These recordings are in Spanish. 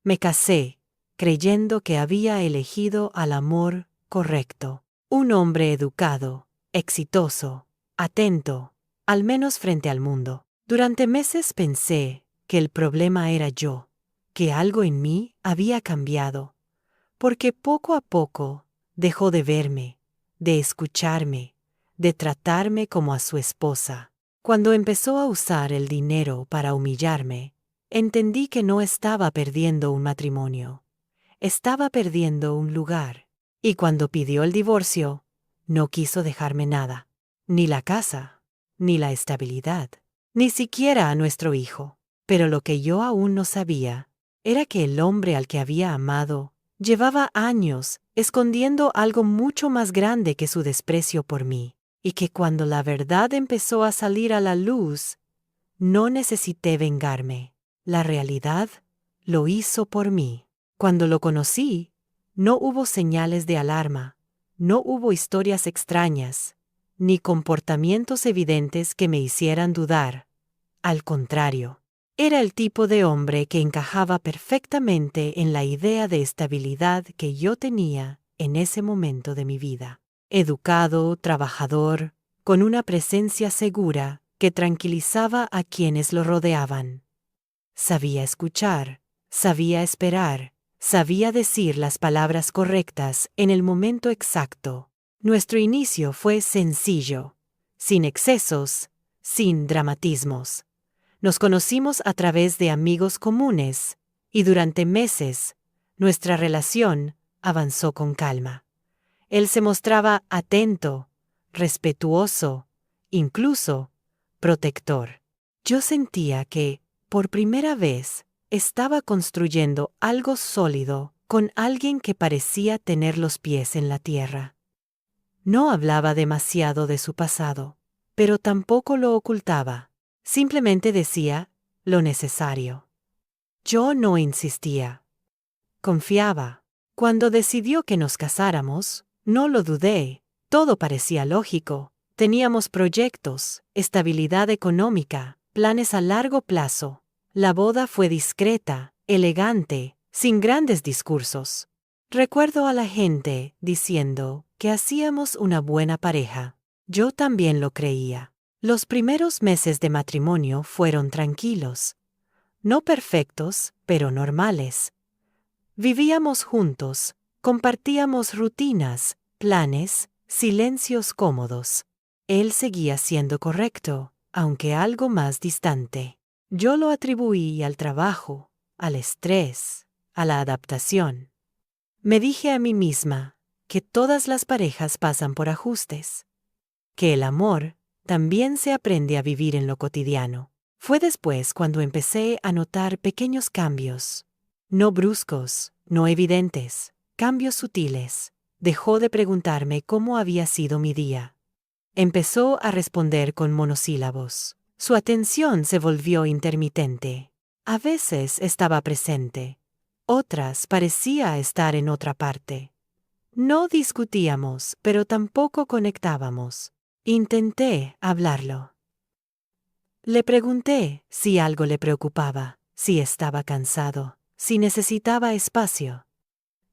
Me casé, creyendo que había elegido al amor correcto. Un hombre educado, exitoso, atento, al menos frente al mundo. Durante meses pensé que el problema era yo, que algo en mí había cambiado, porque poco a poco dejó de verme, de escucharme, de tratarme como a su esposa. Cuando empezó a usar el dinero para humillarme, entendí que no estaba perdiendo un matrimonio, estaba perdiendo un lugar. Y cuando pidió el divorcio, no quiso dejarme nada, ni la casa, ni la estabilidad, ni siquiera a nuestro hijo. Pero lo que yo aún no sabía era que el hombre al que había amado llevaba años escondiendo algo mucho más grande que su desprecio por mí, y que cuando la verdad empezó a salir a la luz, no necesité vengarme. La realidad lo hizo por mí. Cuando lo conocí, no hubo señales de alarma, no hubo historias extrañas, ni comportamientos evidentes que me hicieran dudar. Al contrario, era el tipo de hombre que encajaba perfectamente en la idea de estabilidad que yo tenía en ese momento de mi vida. Educado, trabajador, con una presencia segura que tranquilizaba a quienes lo rodeaban. Sabía escuchar, sabía esperar, sabía decir las palabras correctas en el momento exacto. Nuestro inicio fue sencillo, sin excesos, sin dramatismos. Nos conocimos a través de amigos comunes, y durante meses, nuestra relación avanzó con calma. Él se mostraba atento, respetuoso, incluso protector. Yo sentía que, por primera vez, estaba construyendo algo sólido con alguien que parecía tener los pies en la tierra. No hablaba demasiado de su pasado, pero tampoco lo ocultaba. Simplemente decía lo necesario. Yo no insistía. Confiaba. Cuando decidió que nos casáramos, no lo dudé. Todo parecía lógico. Teníamos proyectos, estabilidad económica, planes a largo plazo. La boda fue discreta, elegante, sin grandes discursos. Recuerdo a la gente diciendo que hacíamos una buena pareja. Yo también lo creía. Los primeros meses de matrimonio fueron tranquilos. No perfectos, pero normales. Vivíamos juntos, compartíamos rutinas, planes, silencios cómodos. Él seguía siendo correcto, aunque algo más distante. Yo lo atribuí al trabajo, al estrés, a la adaptación. Me dije a mí misma que todas las parejas pasan por ajustes, que el amor también se aprende a vivir en lo cotidiano. Fue después cuando empecé a notar pequeños cambios, no bruscos, no evidentes, cambios sutiles. Dejó de preguntarme cómo había sido mi día. Empezó a responder con monosílabos. Su atención se volvió intermitente. A veces estaba presente, otras parecía estar en otra parte. No discutíamos, pero tampoco conectábamos. Intenté hablarlo. Le pregunté si algo le preocupaba, si estaba cansado, si necesitaba espacio.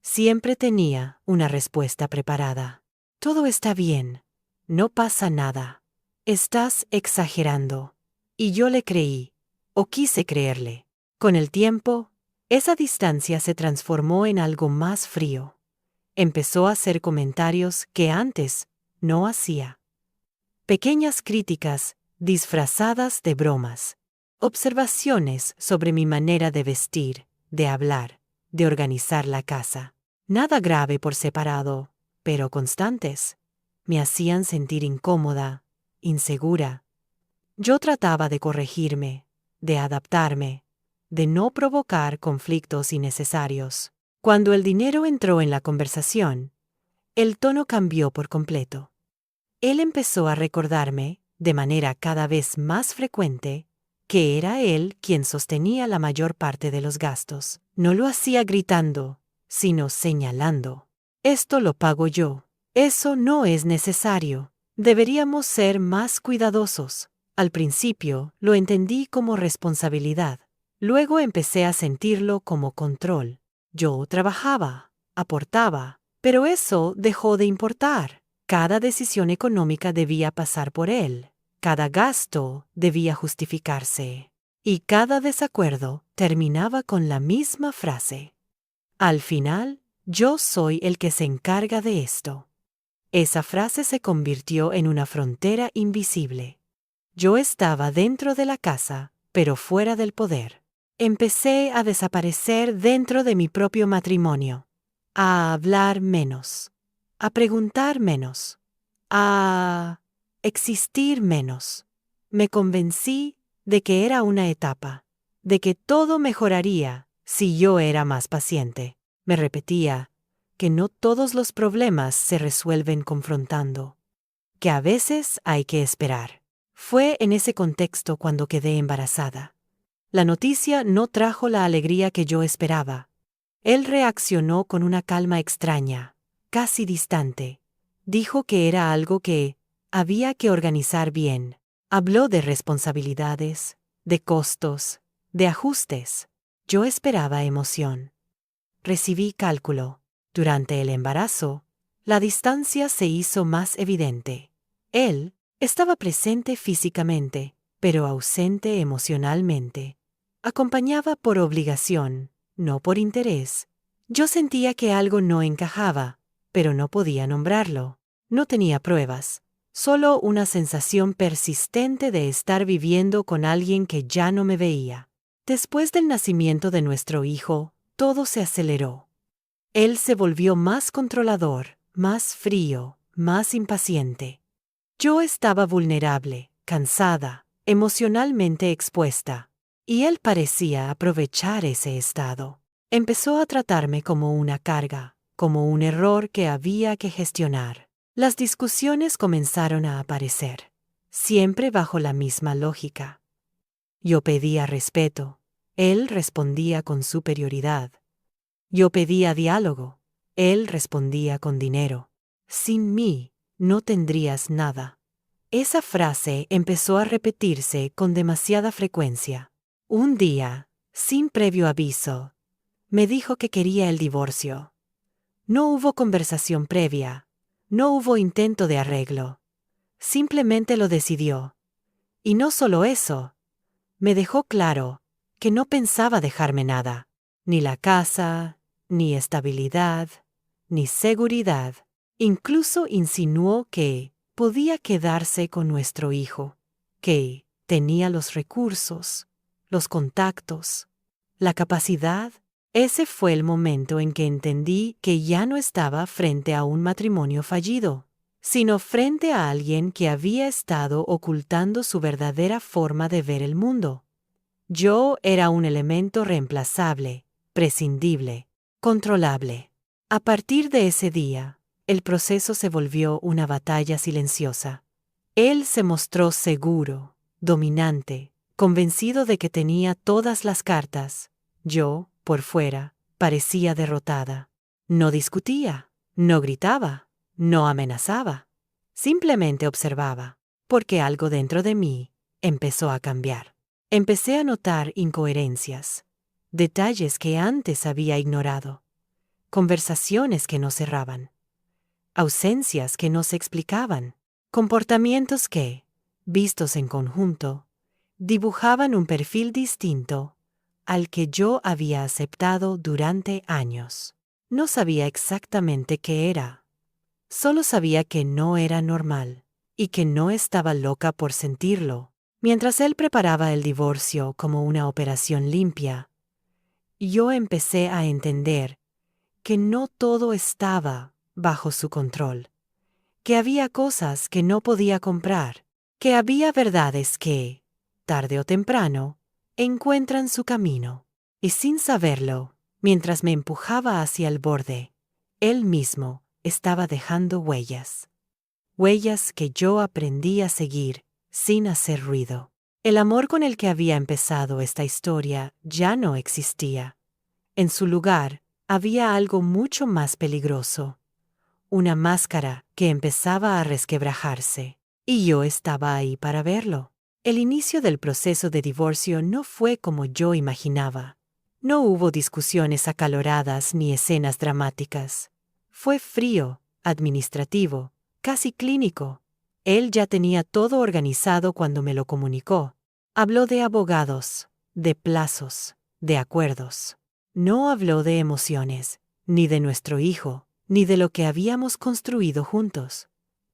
Siempre tenía una respuesta preparada. Todo está bien. No pasa nada. Estás exagerando. Y yo le creí, o quise creerle. Con el tiempo, esa distancia se transformó en algo más frío. Empezó a hacer comentarios que antes no hacía. Pequeñas críticas disfrazadas de bromas. Observaciones sobre mi manera de vestir, de hablar, de organizar la casa. Nada grave por separado, pero constantes. Me hacían sentir incómoda, insegura. Yo trataba de corregirme, de adaptarme, de no provocar conflictos innecesarios. Cuando el dinero entró en la conversación, el tono cambió por completo. Él empezó a recordarme, de manera cada vez más frecuente, que era él quien sostenía la mayor parte de los gastos. No lo hacía gritando, sino señalando. Esto lo pago yo. Eso no es necesario. Deberíamos ser más cuidadosos. Al principio lo entendí como responsabilidad. Luego empecé a sentirlo como control. Yo trabajaba, aportaba, pero eso dejó de importar. Cada decisión económica debía pasar por él. Cada gasto debía justificarse. Y cada desacuerdo terminaba con la misma frase. Al final, yo soy el que se encarga de esto. Esa frase se convirtió en una frontera invisible. Yo estaba dentro de la casa, pero fuera del poder. Empecé a desaparecer dentro de mi propio matrimonio, a hablar menos, a preguntar menos, a existir menos. Me convencí de que era una etapa, de que todo mejoraría si yo era más paciente. Me repetía que no todos los problemas se resuelven confrontando, que a veces hay que esperar. Fue en ese contexto cuando quedé embarazada. La noticia no trajo la alegría que yo esperaba. Él reaccionó con una calma extraña, casi distante. Dijo que era algo que había que organizar bien. Habló de responsabilidades, de costos, de ajustes. Yo esperaba emoción. Recibí cálculo. Durante el embarazo, la distancia se hizo más evidente. Él estaba presente físicamente, pero ausente emocionalmente. Acompañaba por obligación, no por interés. Yo sentía que algo no encajaba, pero no podía nombrarlo. No tenía pruebas, solo una sensación persistente de estar viviendo con alguien que ya no me veía. Después del nacimiento de nuestro hijo, todo se aceleró. Él se volvió más controlador, más frío, más impaciente. Yo estaba vulnerable, cansada, emocionalmente expuesta, y él parecía aprovechar ese estado. Empezó a tratarme como una carga, como un error que había que gestionar. Las discusiones comenzaron a aparecer, siempre bajo la misma lógica. Yo pedía respeto, él respondía con superioridad. Yo pedía diálogo, él respondía con dinero. Sin mí, no tendrías nada. Esa frase empezó a repetirse con demasiada frecuencia. Un día, sin previo aviso, me dijo que quería el divorcio. No hubo conversación previa, no hubo intento de arreglo. Simplemente lo decidió. Y no solo eso, me dejó claro que no pensaba dejarme nada, ni la casa, ni estabilidad, ni seguridad. Incluso insinuó que podía quedarse con nuestro hijo, que tenía los recursos, los contactos, la capacidad. Ese fue el momento en que entendí que ya no estaba frente a un matrimonio fallido, sino frente a alguien que había estado ocultando su verdadera forma de ver el mundo. Yo era un elemento reemplazable, prescindible, controlable. A partir de ese día, el proceso se volvió una batalla silenciosa. Él se mostró seguro, dominante, convencido de que tenía todas las cartas. Yo, por fuera, parecía derrotada. No discutía, no gritaba, no amenazaba. Simplemente observaba, porque algo dentro de mí empezó a cambiar. Empecé a notar incoherencias, detalles que antes había ignorado, conversaciones que no cerraban, ausencias que no se explicaban, comportamientos que, vistos en conjunto, dibujaban un perfil distinto al que yo había aceptado durante años. No sabía exactamente qué era, solo sabía que no era normal y que no estaba loca por sentirlo. Mientras él preparaba el divorcio como una operación limpia, yo empecé a entender que no todo estaba bajo su control, que había cosas que no podía comprar, que había verdades que, tarde o temprano, encuentran su camino. Y sin saberlo, mientras me empujaba hacia el borde, él mismo estaba dejando huellas. Huellas que yo aprendí a seguir sin hacer ruido. El amor con el que había empezado esta historia ya no existía. En su lugar, había algo mucho más peligroso. Una máscara que empezaba a resquebrajarse. Y yo estaba ahí para verlo. El inicio del proceso de divorcio no fue como yo imaginaba. No hubo discusiones acaloradas ni escenas dramáticas. Fue frío, administrativo, casi clínico. Él ya tenía todo organizado cuando me lo comunicó. Habló de abogados, de plazos, de acuerdos. No habló de emociones, ni de nuestro hijo, ni de lo que habíamos construido juntos.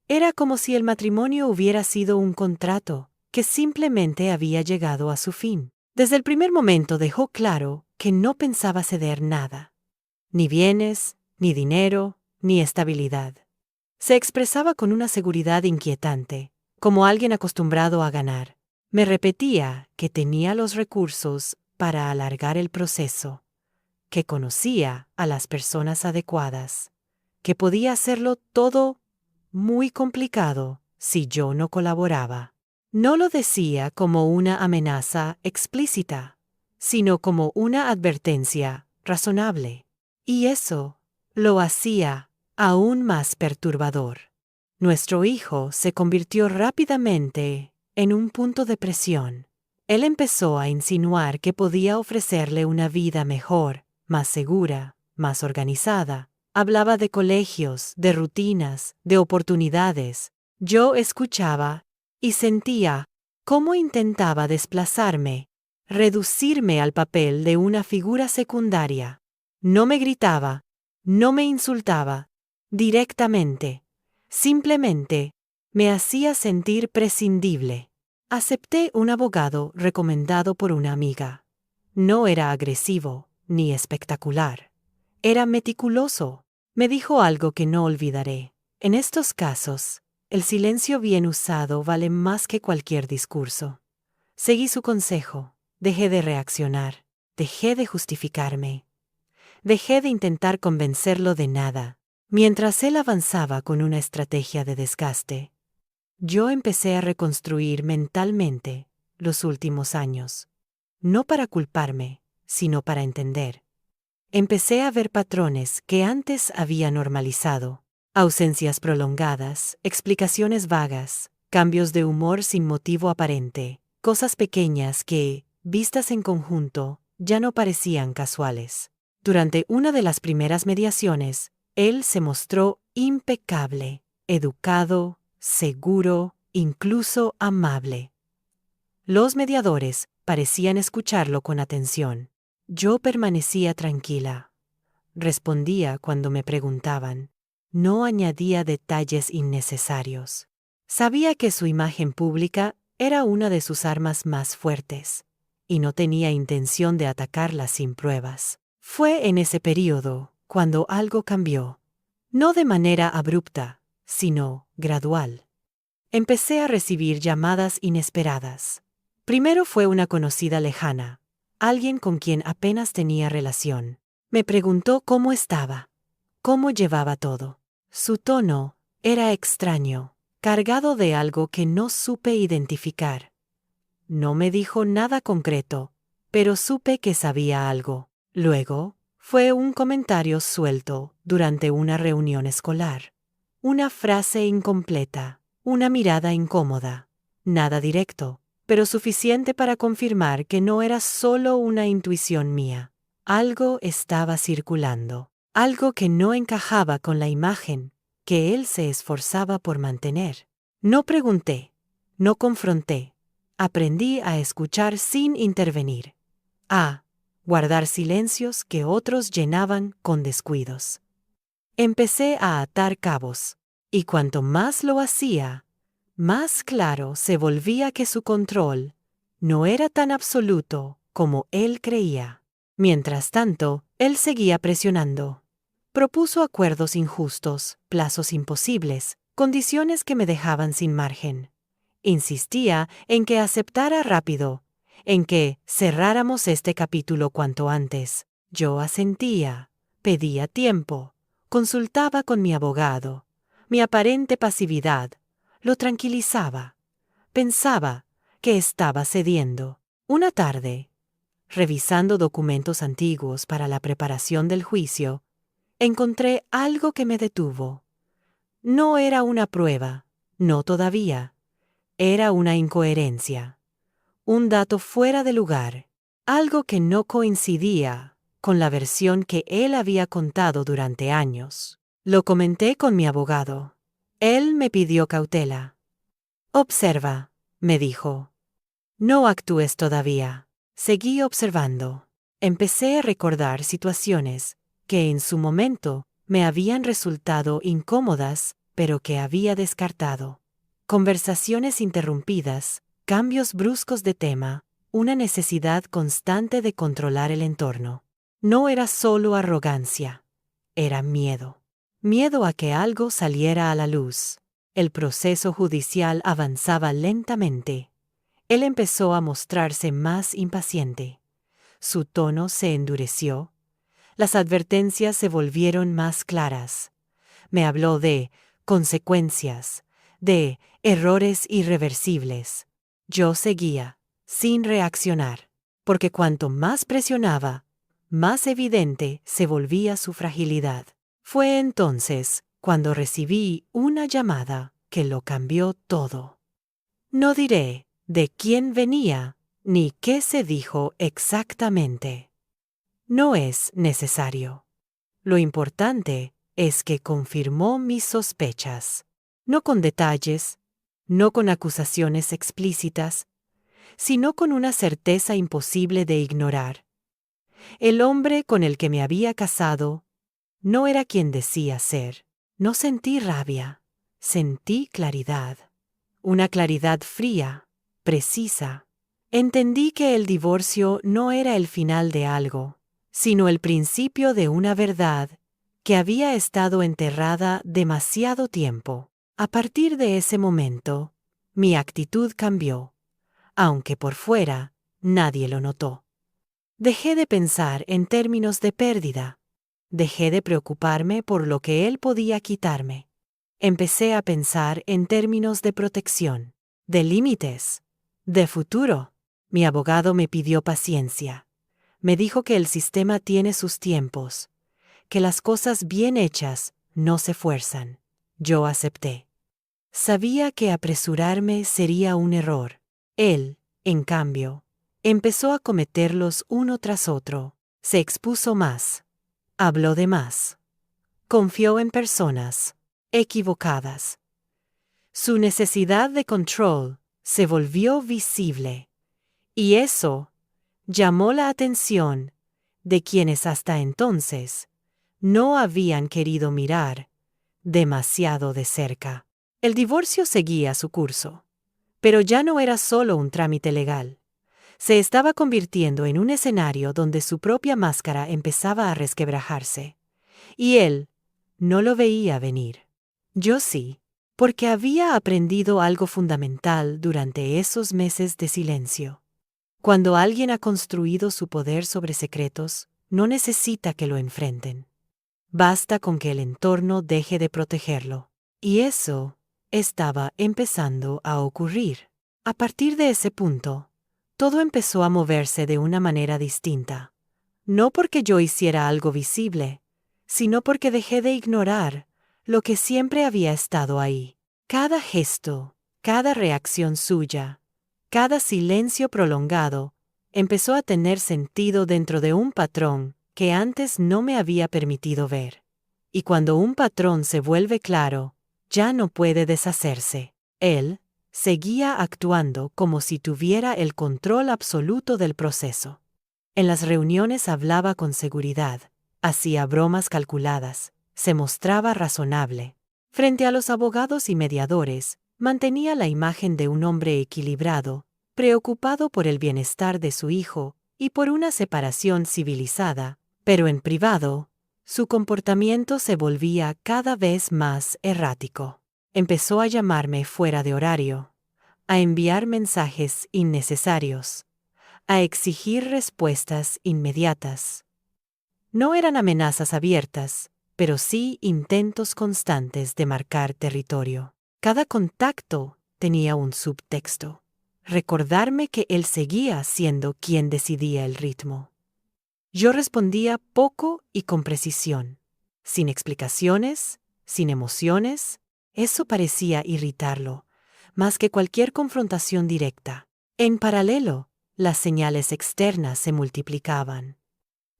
Era como si el matrimonio hubiera sido un contrato que simplemente había llegado a su fin. Desde el primer momento dejó claro que no pensaba ceder nada. Ni bienes, ni dinero, ni estabilidad. Se expresaba con una seguridad inquietante, como alguien acostumbrado a ganar. Me repetía que tenía los recursos para alargar el proceso, que conocía a las personas adecuadas, que podía hacerlo todo muy complicado si yo no colaboraba. No lo decía como una amenaza explícita, sino como una advertencia razonable. Y eso lo hacía aún más perturbador. Nuestro hijo se convirtió rápidamente en un punto de presión. Él empezó a insinuar que podía ofrecerle una vida mejor, más segura, más organizada. Hablaba de colegios, de rutinas, de oportunidades. Yo escuchaba y sentía cómo intentaba desplazarme, reducirme al papel de una figura secundaria. No me gritaba, no me insultaba, directamente. Simplemente me hacía sentir prescindible. Acepté un abogado recomendado por una amiga. No era agresivo ni espectacular. Era meticuloso. Me dijo algo que no olvidaré. En estos casos, el silencio bien usado vale más que cualquier discurso. Seguí su consejo. Dejé de reaccionar. Dejé de justificarme. Dejé de intentar convencerlo de nada. Mientras él avanzaba con una estrategia de desgaste, yo empecé a reconstruir mentalmente los últimos años. No para culparme, sino para entender. Empecé a ver patrones que antes había normalizado. Ausencias prolongadas, explicaciones vagas, cambios de humor sin motivo aparente, cosas pequeñas que, vistas en conjunto, ya no parecían casuales. Durante una de las primeras mediaciones, él se mostró impecable, educado, seguro, incluso amable. Los mediadores parecían escucharlo con atención. Yo permanecía tranquila. Respondía cuando me preguntaban. No añadía detalles innecesarios. Sabía que su imagen pública era una de sus armas más fuertes, y no tenía intención de atacarla sin pruebas. Fue en ese período cuando algo cambió. No de manera abrupta, sino gradual. Empecé a recibir llamadas inesperadas. Primero fue una conocida lejana, alguien con quien apenas tenía relación. Me preguntó cómo estaba, cómo llevaba todo. Su tono era extraño, cargado de algo que no supe identificar. No me dijo nada concreto, pero supe que sabía algo. Luego, fue un comentario suelto durante una reunión escolar. Una frase incompleta, una mirada incómoda. Nada directo, pero suficiente para confirmar que no era solo una intuición mía. Algo estaba circulando, algo que no encajaba con la imagen que él se esforzaba por mantener. No pregunté, no confronté. Aprendí a escuchar sin intervenir. A guardar silencios que otros llenaban con descuidos. Empecé a atar cabos, y cuanto más lo hacía, más claro se volvía que su control no era tan absoluto como él creía. Mientras tanto, él seguía presionando. Propuso acuerdos injustos, plazos imposibles, condiciones que me dejaban sin margen. Insistía en que aceptara rápido, en que cerráramos este capítulo cuanto antes. Yo asentía, pedía tiempo, consultaba con mi abogado. Mi aparente pasividad lo tranquilizaba. Pensaba que estaba cediendo. Una tarde, revisando documentos antiguos para la preparación del juicio, encontré algo que me detuvo. No era una prueba, no todavía. Era una incoherencia. un dato fuera de lugar, algo que no coincidía con la versión que él había contado durante años. Lo comenté con mi abogado. Él me pidió cautela. Observa, me dijo. No actúes todavía. Seguí observando. Empecé a recordar situaciones que en su momento me habían resultado incómodas, pero que había descartado. Conversaciones interrumpidas, cambios bruscos de tema, una necesidad constante de controlar el entorno. No era solo arrogancia, era miedo. Miedo a que algo saliera a la luz. El proceso judicial avanzaba lentamente. Él empezó a mostrarse más impaciente. Su tono se endureció. Las advertencias se volvieron más claras. Me habló de consecuencias, de errores irreversibles. Yo seguía, sin reaccionar, porque cuanto más presionaba, más evidente se volvía su fragilidad. Fue entonces cuando recibí una llamada que lo cambió todo. No diré de quién venía ni qué se dijo exactamente. No es necesario. Lo importante es que confirmó mis sospechas, no con detalles, no con acusaciones explícitas, sino con una certeza imposible de ignorar. El hombre con el que me había casado no era quien decía ser. No sentí rabia, sentí claridad. Una claridad fría, precisa. Entendí que el divorcio no era el final de algo, sino el principio de una verdad que había estado enterrada demasiado tiempo. A partir de ese momento, mi actitud cambió, aunque por fuera nadie lo notó. Dejé de pensar en términos de pérdida. Dejé de preocuparme por lo que él podía quitarme. Empecé a pensar en términos de protección, de límites, de futuro. Mi abogado me pidió paciencia. Me dijo que el sistema tiene sus tiempos, que las cosas bien hechas no se fuerzan. Yo acepté. Sabía que apresurarme sería un error. Él, en cambio, empezó a cometerlos uno tras otro. Se expuso más. Habló de más. Confió en personas equivocadas. Su necesidad de control se volvió visible. Y eso llamó la atención de quienes hasta entonces no habían querido mirar demasiado de cerca. El divorcio seguía su curso, pero ya no era solo un trámite legal. Se estaba convirtiendo en un escenario donde su propia máscara empezaba a resquebrajarse. Y él no lo veía venir. Yo sí, porque había aprendido algo fundamental durante esos meses de silencio. Cuando alguien ha construido su poder sobre secretos, no necesita que lo enfrenten. Basta con que el entorno deje de protegerlo. Y eso estaba empezando a ocurrir. A partir de ese punto, todo empezó a moverse de una manera distinta. No porque yo hiciera algo visible, sino porque dejé de ignorar lo que siempre había estado ahí. Cada gesto, cada reacción suya, cada silencio prolongado, empezó a tener sentido dentro de un patrón que antes no me había permitido ver. Y cuando un patrón se vuelve claro, ya no puede deshacerse. Él seguía actuando como si tuviera el control absoluto del proceso. En las reuniones hablaba con seguridad, hacía bromas calculadas, se mostraba razonable. Frente a los abogados y mediadores, mantenía la imagen de un hombre equilibrado, preocupado por el bienestar de su hijo y por una separación civilizada, pero en privado, su comportamiento se volvía cada vez más errático. Empezó a llamarme fuera de horario, a enviar mensajes innecesarios, a exigir respuestas inmediatas. No eran amenazas abiertas, pero sí intentos constantes de marcar territorio. Cada contacto tenía un subtexto. Recordarme que él seguía siendo quien decidía el ritmo. Yo respondía poco y con precisión, sin explicaciones, sin emociones. Eso parecía irritarlo, más que cualquier confrontación directa. En paralelo, las señales externas se multiplicaban.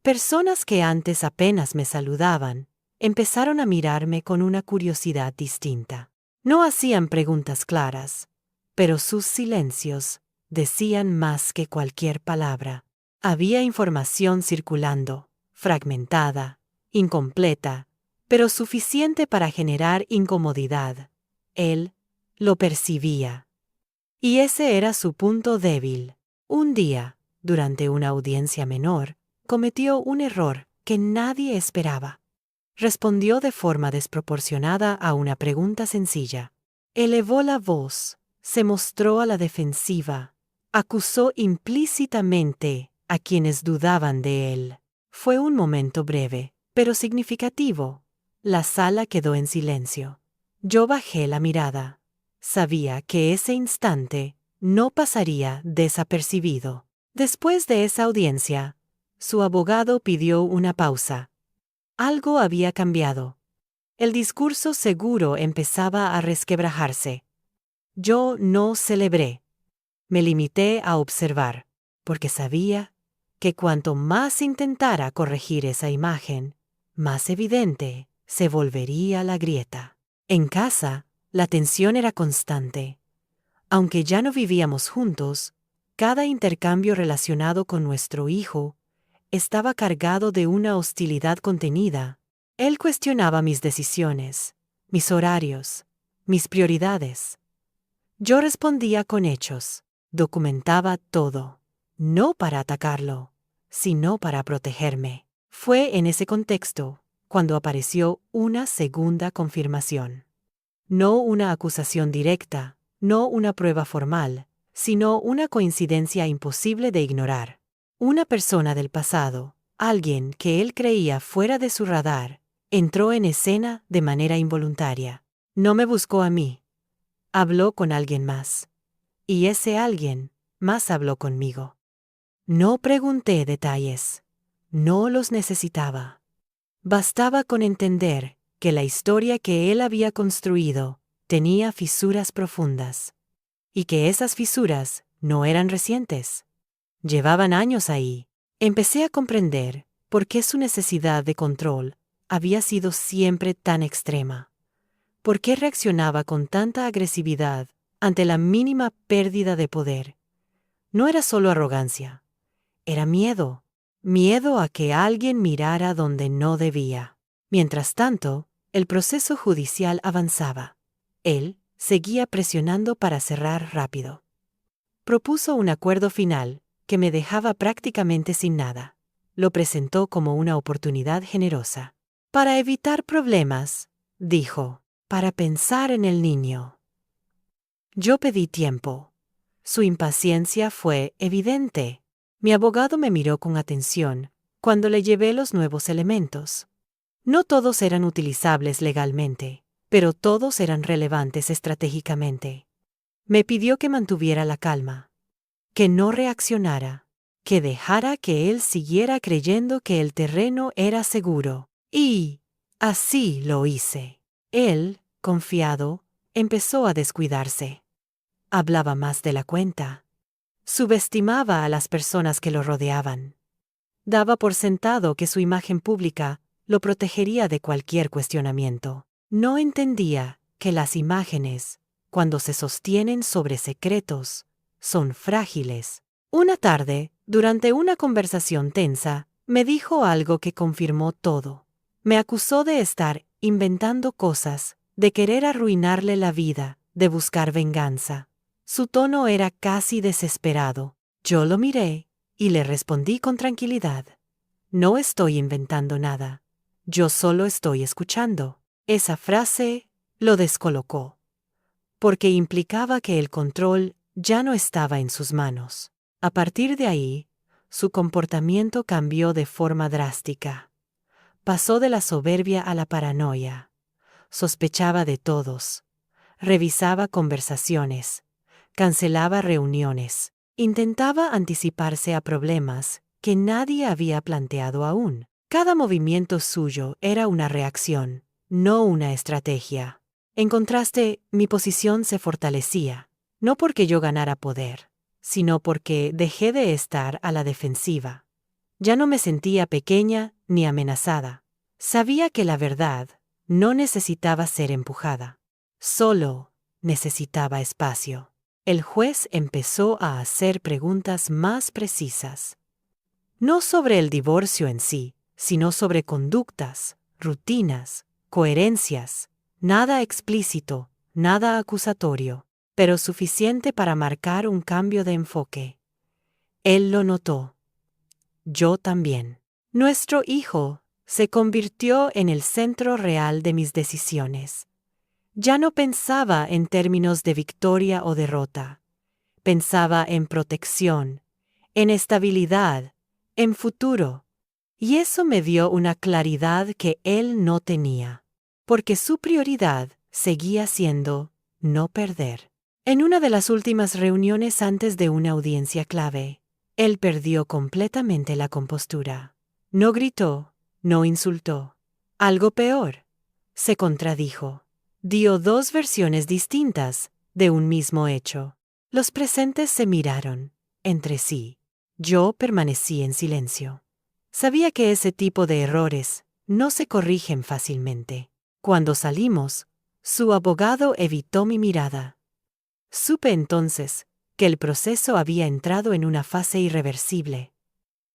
Personas que antes apenas me saludaban, empezaron a mirarme con una curiosidad distinta. No hacían preguntas claras, pero sus silencios decían más que cualquier palabra. Había información circulando, fragmentada, incompleta, pero suficiente para generar incomodidad. Él lo percibía. Y ese era su punto débil. Un día, durante una audiencia menor, cometió un error que nadie esperaba. Respondió de forma desproporcionada a una pregunta sencilla. Elevó la voz, se mostró a la defensiva, acusó implícitamente a quienes dudaban de él. Fue un momento breve, pero significativo. La sala quedó en silencio. Yo bajé la mirada. Sabía que ese instante no pasaría desapercibido. Después de esa audiencia, su abogado pidió una pausa. Algo había cambiado. El discurso seguro empezaba a resquebrajarse. Yo no celebré. Me limité a observar, porque sabía que cuanto más intentara corregir esa imagen, más evidente se volvería la grieta. En casa, la tensión era constante. Aunque ya no vivíamos juntos, cada intercambio relacionado con nuestro hijo estaba cargado de una hostilidad contenida. Él cuestionaba mis decisiones, mis horarios, mis prioridades. Yo respondía con hechos, documentaba todo, no para atacarlo, sino para protegerme. Fue en ese contexto cuando apareció una segunda confirmación. No una acusación directa, no una prueba formal, sino una coincidencia imposible de ignorar. Una persona del pasado, alguien que él creía fuera de su radar, entró en escena de manera involuntaria. No me buscó a mí. Habló con alguien más. Y ese alguien más habló conmigo. No pregunté detalles. No los necesitaba. Bastaba con entender que la historia que él había construido tenía fisuras profundas. Y que esas fisuras no eran recientes. Llevaban años ahí. Empecé a comprender por qué su necesidad de control había sido siempre tan extrema. ¿Por qué reaccionaba con tanta agresividad ante la mínima pérdida de poder? No era solo arrogancia. Era miedo. Miedo a que alguien mirara donde no debía. Mientras tanto, el proceso judicial avanzaba. Él seguía presionando para cerrar rápido. Propuso un acuerdo final que me dejaba prácticamente sin nada. Lo presentó como una oportunidad generosa. Para evitar problemas, dijo, para pensar en el niño. Yo pedí tiempo. Su impaciencia fue evidente. Mi abogado me miró con atención cuando le llevé los nuevos elementos. No todos eran utilizables legalmente, pero todos eran relevantes estratégicamente. Me pidió que mantuviera la calma, que no reaccionara, que dejara que él siguiera creyendo que el terreno era seguro. Y así lo hice. Él, confiado, empezó a descuidarse. Hablaba más de la cuenta. Subestimaba a las personas que lo rodeaban. Daba por sentado que su imagen pública lo protegería de cualquier cuestionamiento. No entendía que las imágenes, cuando se sostienen sobre secretos, son frágiles. Una tarde, durante una conversación tensa, me dijo algo que confirmó todo. Me acusó de estar inventando cosas, de querer arruinarle la vida, de buscar venganza. Su tono era casi desesperado. Yo lo miré y le respondí con tranquilidad. No estoy inventando nada. Yo solo estoy escuchando. Esa frase lo descolocó, porque implicaba que el control ya no estaba en sus manos. A partir de ahí, su comportamiento cambió de forma drástica. Pasó de la soberbia a la paranoia. Sospechaba de todos. Revisaba conversaciones. Cancelaba reuniones. Intentaba anticiparse a problemas que nadie había planteado aún. Cada movimiento suyo era una reacción, no una estrategia. En contraste, mi posición se fortalecía, no porque yo ganara poder, sino porque dejé de estar a la defensiva. Ya no me sentía pequeña ni amenazada. Sabía que la verdad no necesitaba ser empujada. Solo necesitaba espacio. El juez empezó a hacer preguntas más precisas. No sobre el divorcio en sí, sino sobre conductas, rutinas, coherencias. Nada explícito, nada acusatorio, pero suficiente para marcar un cambio de enfoque. Él lo notó. Yo también. Nuestro hijo se convirtió en el centro real de mis decisiones. Ya no pensaba en términos de victoria o derrota. Pensaba en protección, en estabilidad, en futuro. Y eso me dio una claridad que él no tenía, porque su prioridad seguía siendo no perder. En una de las últimas reuniones antes de una audiencia clave, él perdió completamente la compostura. No gritó, no insultó. Algo peor. Se contradijo. Dio dos versiones distintas de un mismo hecho. Los presentes se miraron entre sí. Yo permanecí en silencio. Sabía que ese tipo de errores no se corrigen fácilmente. Cuando salimos, su abogado evitó mi mirada. Supe entonces que el proceso había entrado en una fase irreversible.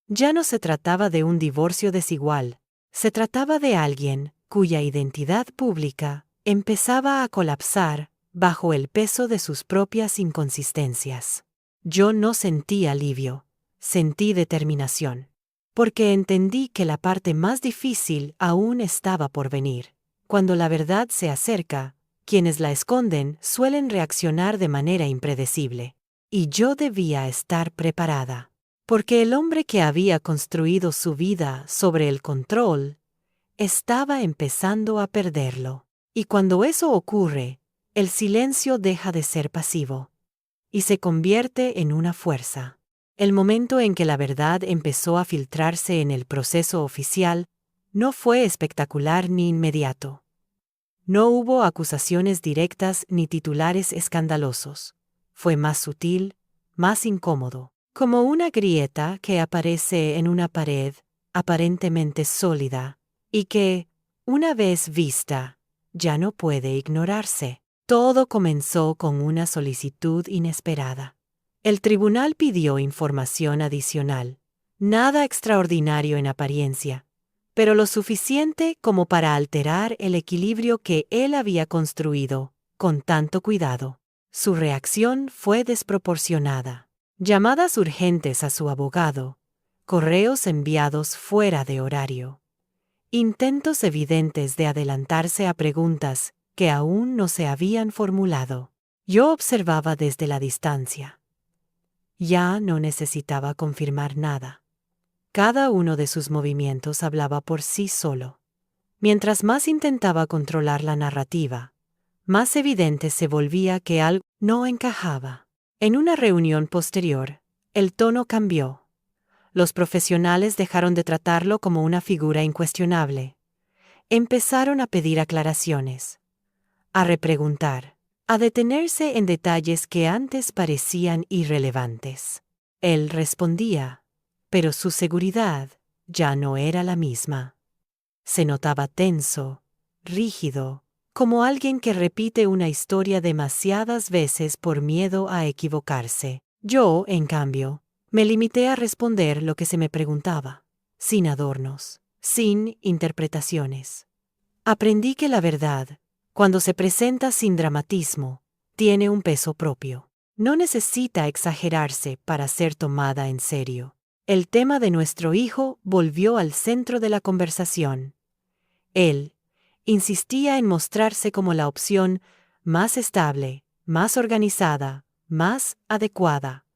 Ya no se trataba de un divorcio desigual, se trataba de alguien cuya identidad pública empezaba a colapsar bajo el peso de sus propias inconsistencias. Yo no sentí alivio, sentí determinación, porque entendí que la parte más difícil aún estaba por venir. Cuando la verdad se acerca, quienes la esconden suelen reaccionar de manera impredecible. Y yo debía estar preparada, porque el hombre que había construido su vida sobre el control estaba empezando a perderlo. Y cuando eso ocurre, el silencio deja de ser pasivo y se convierte en una fuerza. El momento en que la verdad empezó a filtrarse en el proceso oficial no fue espectacular ni inmediato. No hubo acusaciones directas ni titulares escandalosos. Fue más sutil, más incómodo, como una grieta que aparece en una pared aparentemente sólida y que, una vez vista, ya no puede ignorarse. Todo comenzó con una solicitud inesperada. El tribunal pidió información adicional, nada extraordinario en apariencia, pero lo suficiente como para alterar el equilibrio que él había construido con tanto cuidado. Su reacción fue desproporcionada. Llamadas urgentes a su abogado, correos enviados fuera de horario, intentos evidentes de adelantarse a preguntas que aún no se habían formulado. Yo observaba desde la distancia. Ya no necesitaba confirmar nada. Cada uno de sus movimientos hablaba por sí solo. Mientras más intentaba controlar la narrativa, más evidente se volvía que algo no encajaba. En una reunión posterior, el tono cambió. Los profesionales dejaron de tratarlo como una figura incuestionable. Empezaron a pedir aclaraciones, a repreguntar, a detenerse en detalles que antes parecían irrelevantes. Él respondía, pero su seguridad ya no era la misma. Se notaba tenso, rígido, como alguien que repite una historia demasiadas veces por miedo a equivocarse. Yo, en cambio, me limité a responder lo que se me preguntaba, sin adornos, sin interpretaciones. Aprendí que la verdad, cuando se presenta sin dramatismo, tiene un peso propio. No necesita exagerarse para ser tomada en serio. El tema de nuestro hijo volvió al centro de la conversación. Él insistía en mostrarse como la opción más estable, más organizada, más adecuada.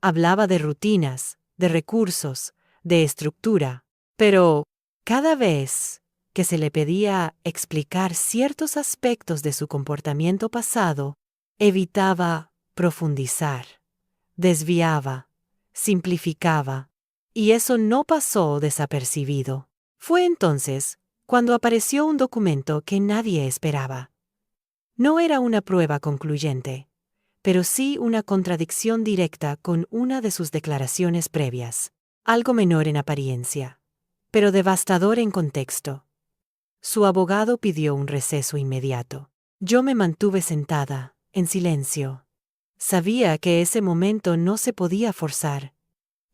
Hablaba de rutinas, de recursos, de estructura, pero cada vez que se le pedía explicar ciertos aspectos de su comportamiento pasado, evitaba profundizar, desviaba, simplificaba, y eso no pasó desapercibido. Fue entonces cuando apareció un documento que nadie esperaba. No era una prueba concluyente, pero sí una contradicción directa con una de sus declaraciones previas, algo menor en apariencia, pero devastador en contexto. Su abogado pidió un receso inmediato. Yo me mantuve sentada, en silencio. Sabía que ese momento no se podía forzar.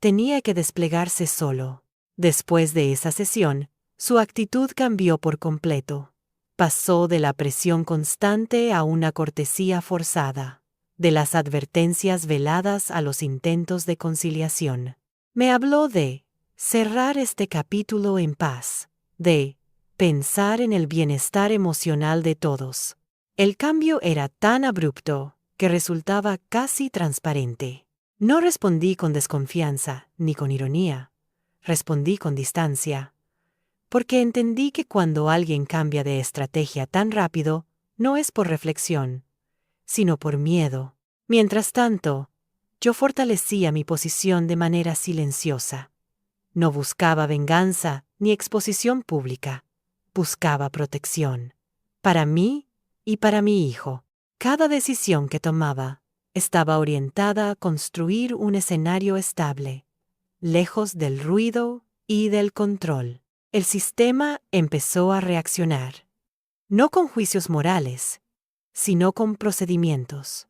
Tenía que desplegarse solo. Después de esa sesión, su actitud cambió por completo. Pasó de la presión constante a una cortesía forzada, de las advertencias veladas a los intentos de conciliación. Me habló de cerrar este capítulo en paz, de pensar en el bienestar emocional de todos. El cambio era tan abrupto que resultaba casi transparente. No respondí con desconfianza ni con ironía. Respondí con distancia, porque entendí que cuando alguien cambia de estrategia tan rápido, no es por reflexión, sino por miedo. Mientras tanto, yo fortalecía mi posición de manera silenciosa. No buscaba venganza ni exposición pública. Buscaba protección. Para mí y para mi hijo. Cada decisión que tomaba estaba orientada a construir un escenario estable, lejos del ruido y del control. El sistema empezó a reaccionar, no con juicios morales, sino con procedimientos,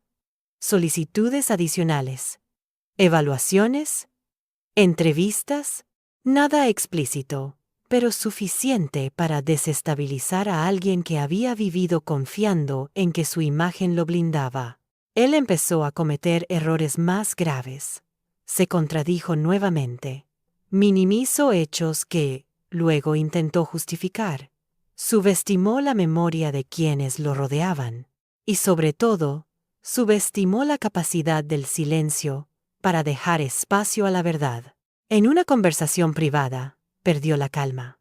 solicitudes adicionales, evaluaciones, entrevistas, nada explícito, pero suficiente para desestabilizar a alguien que había vivido confiando en que su imagen lo blindaba. Él empezó a cometer errores más graves. Se contradijo nuevamente. Minimizó hechos que, luego intentó justificar. Subestimó la memoria de quienes lo rodeaban. Y sobre todo, subestimó la capacidad del silencio para dejar espacio a la verdad. En una conversación privada, perdió la calma.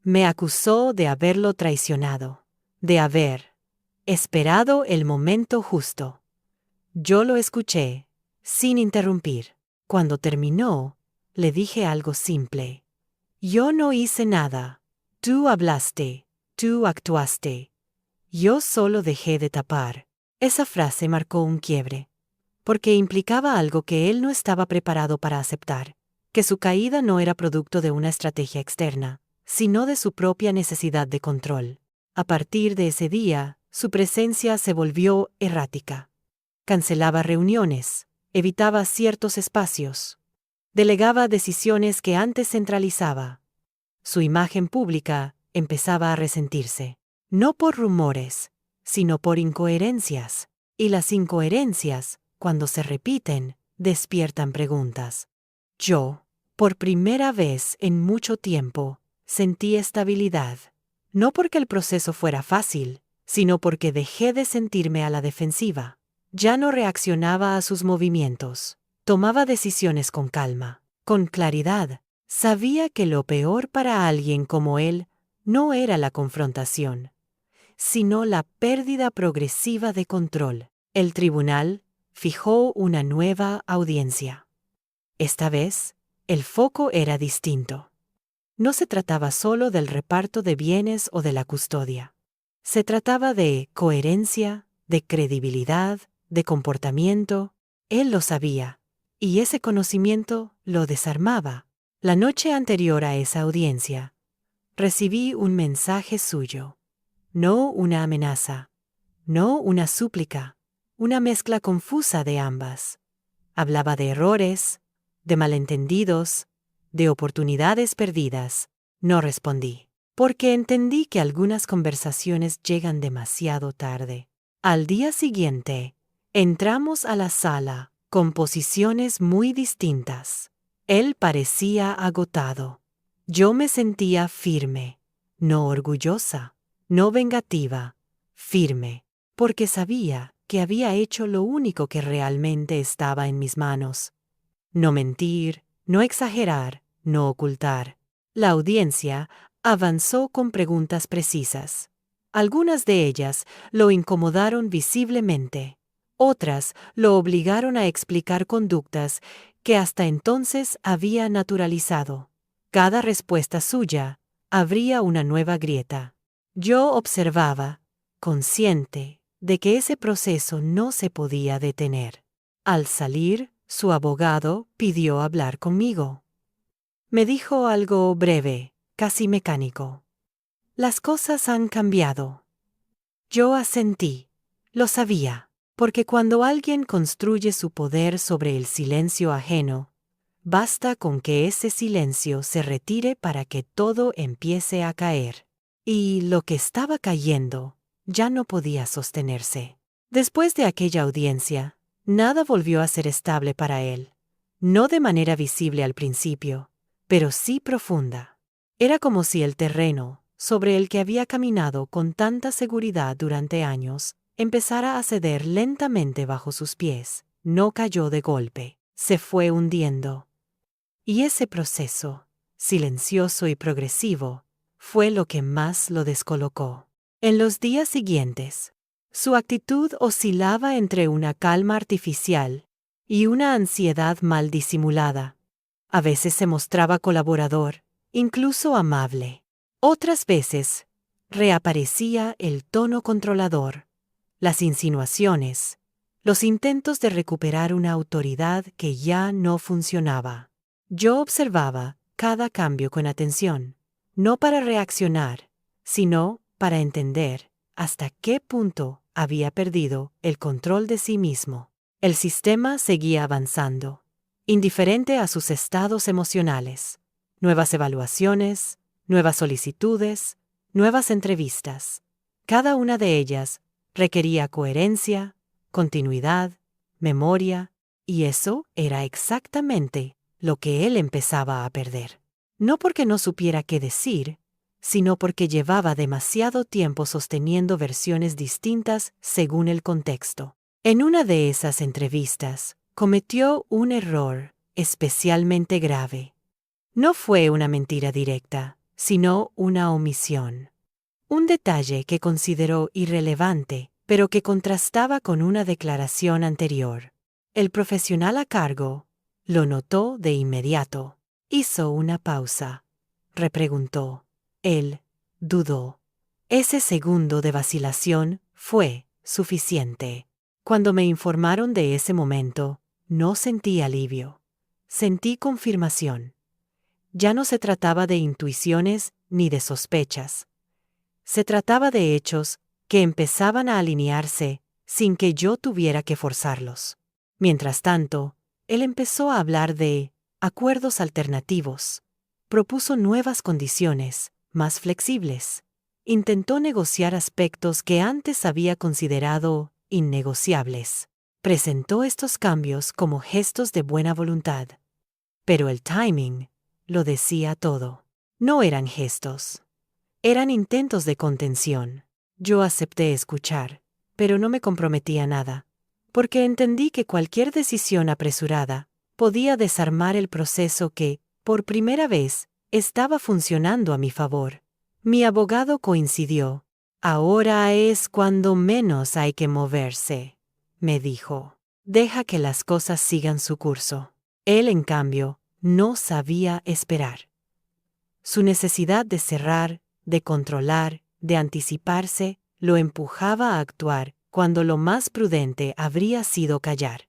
Me acusó de haberlo traicionado, de haber esperado el momento justo. Yo lo escuché, sin interrumpir. Cuando terminó, le dije algo simple. Yo no hice nada. Tú hablaste, tú actuaste. Yo solo dejé de tapar. Esa frase marcó un quiebre, porque implicaba algo que él no estaba preparado para aceptar, que su caída no era producto de una estrategia externa, sino de su propia necesidad de control. A partir de ese día, su presencia se volvió errática. Cancelaba reuniones, evitaba ciertos espacios, delegaba decisiones que antes centralizaba. Su imagen pública empezaba a resentirse, no por rumores, sino por incoherencias, y las incoherencias, cuando se repiten, despiertan preguntas. Yo, por primera vez en mucho tiempo, sentí estabilidad. No porque el proceso fuera fácil, sino porque dejé de sentirme a la defensiva. Ya no reaccionaba a sus movimientos. Tomaba decisiones con calma, con claridad. Sabía que lo peor para alguien como él no era la confrontación, sino la pérdida progresiva de control. El tribunal fijó una nueva audiencia. Esta vez, el foco era distinto. No se trataba solo del reparto de bienes o de la custodia. Se trataba de coherencia, de credibilidad, de comportamiento. Él lo sabía, y ese conocimiento lo desarmaba. La noche anterior a esa audiencia, recibí un mensaje suyo. No una amenaza, no una súplica, una mezcla confusa de ambas. Hablaba de errores, de malentendidos, de oportunidades perdidas. No respondí, porque entendí que algunas conversaciones llegan demasiado tarde. Al día siguiente, entramos a la sala con posiciones muy distintas. Él parecía agotado. Yo me sentía firme, no orgullosa, no vengativa, firme, porque sabía que había hecho lo único que realmente estaba en mis manos. No mentir, no exagerar, no ocultar. La audiencia avanzó con preguntas precisas. Algunas de ellas lo incomodaron visiblemente. Otras lo obligaron a explicar conductas que hasta entonces había naturalizado. Cada respuesta suya abría una nueva grieta. Yo observaba, consciente, de que ese proceso no se podía detener. Al salir, su abogado pidió hablar conmigo. Me dijo algo breve, casi mecánico. Las cosas han cambiado. Yo asentí. Lo sabía, porque cuando alguien construye su poder sobre el silencio ajeno, basta con que ese silencio se retire para que todo empiece a caer. Y lo que estaba cayendo ya no podía sostenerse. Después de aquella audiencia, nada volvió a ser estable para él. No de manera visible al principio, pero sí profunda. Era como si el terreno, sobre el que había caminado con tanta seguridad durante años, empezara a ceder lentamente bajo sus pies. No cayó de golpe, se fue hundiendo. Y ese proceso, silencioso y progresivo, fue lo que más lo descolocó. En los días siguientes, su actitud oscilaba entre una calma artificial y una ansiedad mal disimulada. A veces se mostraba colaborador, incluso amable. Otras veces, reaparecía el tono controlador, las insinuaciones, los intentos de recuperar una autoridad que ya no funcionaba. Yo observaba cada cambio con atención, no para reaccionar, sino para entender hasta qué punto había perdido el control de sí mismo. El sistema seguía avanzando, indiferente a sus estados emocionales. Nuevas evaluaciones, nuevas solicitudes, nuevas entrevistas. Cada una de ellas requería coherencia, continuidad, memoria, y eso era exactamente lo que él empezaba a perder. No porque no supiera qué decir, sino porque llevaba demasiado tiempo sosteniendo versiones distintas según el contexto. En una de esas entrevistas, cometió un error especialmente grave. No fue una mentira directa, sino una omisión. Un detalle que consideró irrelevante, pero que contrastaba con una declaración anterior. El profesional a cargo lo notó de inmediato. Hizo una pausa. Repreguntó. Él dudó. Ese segundo de vacilación fue suficiente. Cuando me informaron de ese momento, no sentí alivio. Sentí confirmación. Ya no se trataba de intuiciones ni de sospechas. Se trataba de hechos que empezaban a alinearse sin que yo tuviera que forzarlos. Mientras tanto, él empezó a hablar de acuerdos alternativos. Propuso nuevas condiciones, más flexibles. Intentó negociar aspectos que antes había considerado innegociables. Presentó estos cambios como gestos de buena voluntad. Pero el timing lo decía todo. No eran gestos. Eran intentos de contención. Yo acepté escuchar, pero no me comprometí a nada, porque entendí que cualquier decisión apresurada podía desarmar el proceso que, por primera vez, estaba funcionando a mi favor. Mi abogado coincidió. Ahora es cuando menos hay que moverse, me dijo. Deja que las cosas sigan su curso. Él, en cambio, no sabía esperar. Su necesidad de cerrar, de controlar, de anticiparse, lo empujaba a actuar cuando lo más prudente habría sido callar.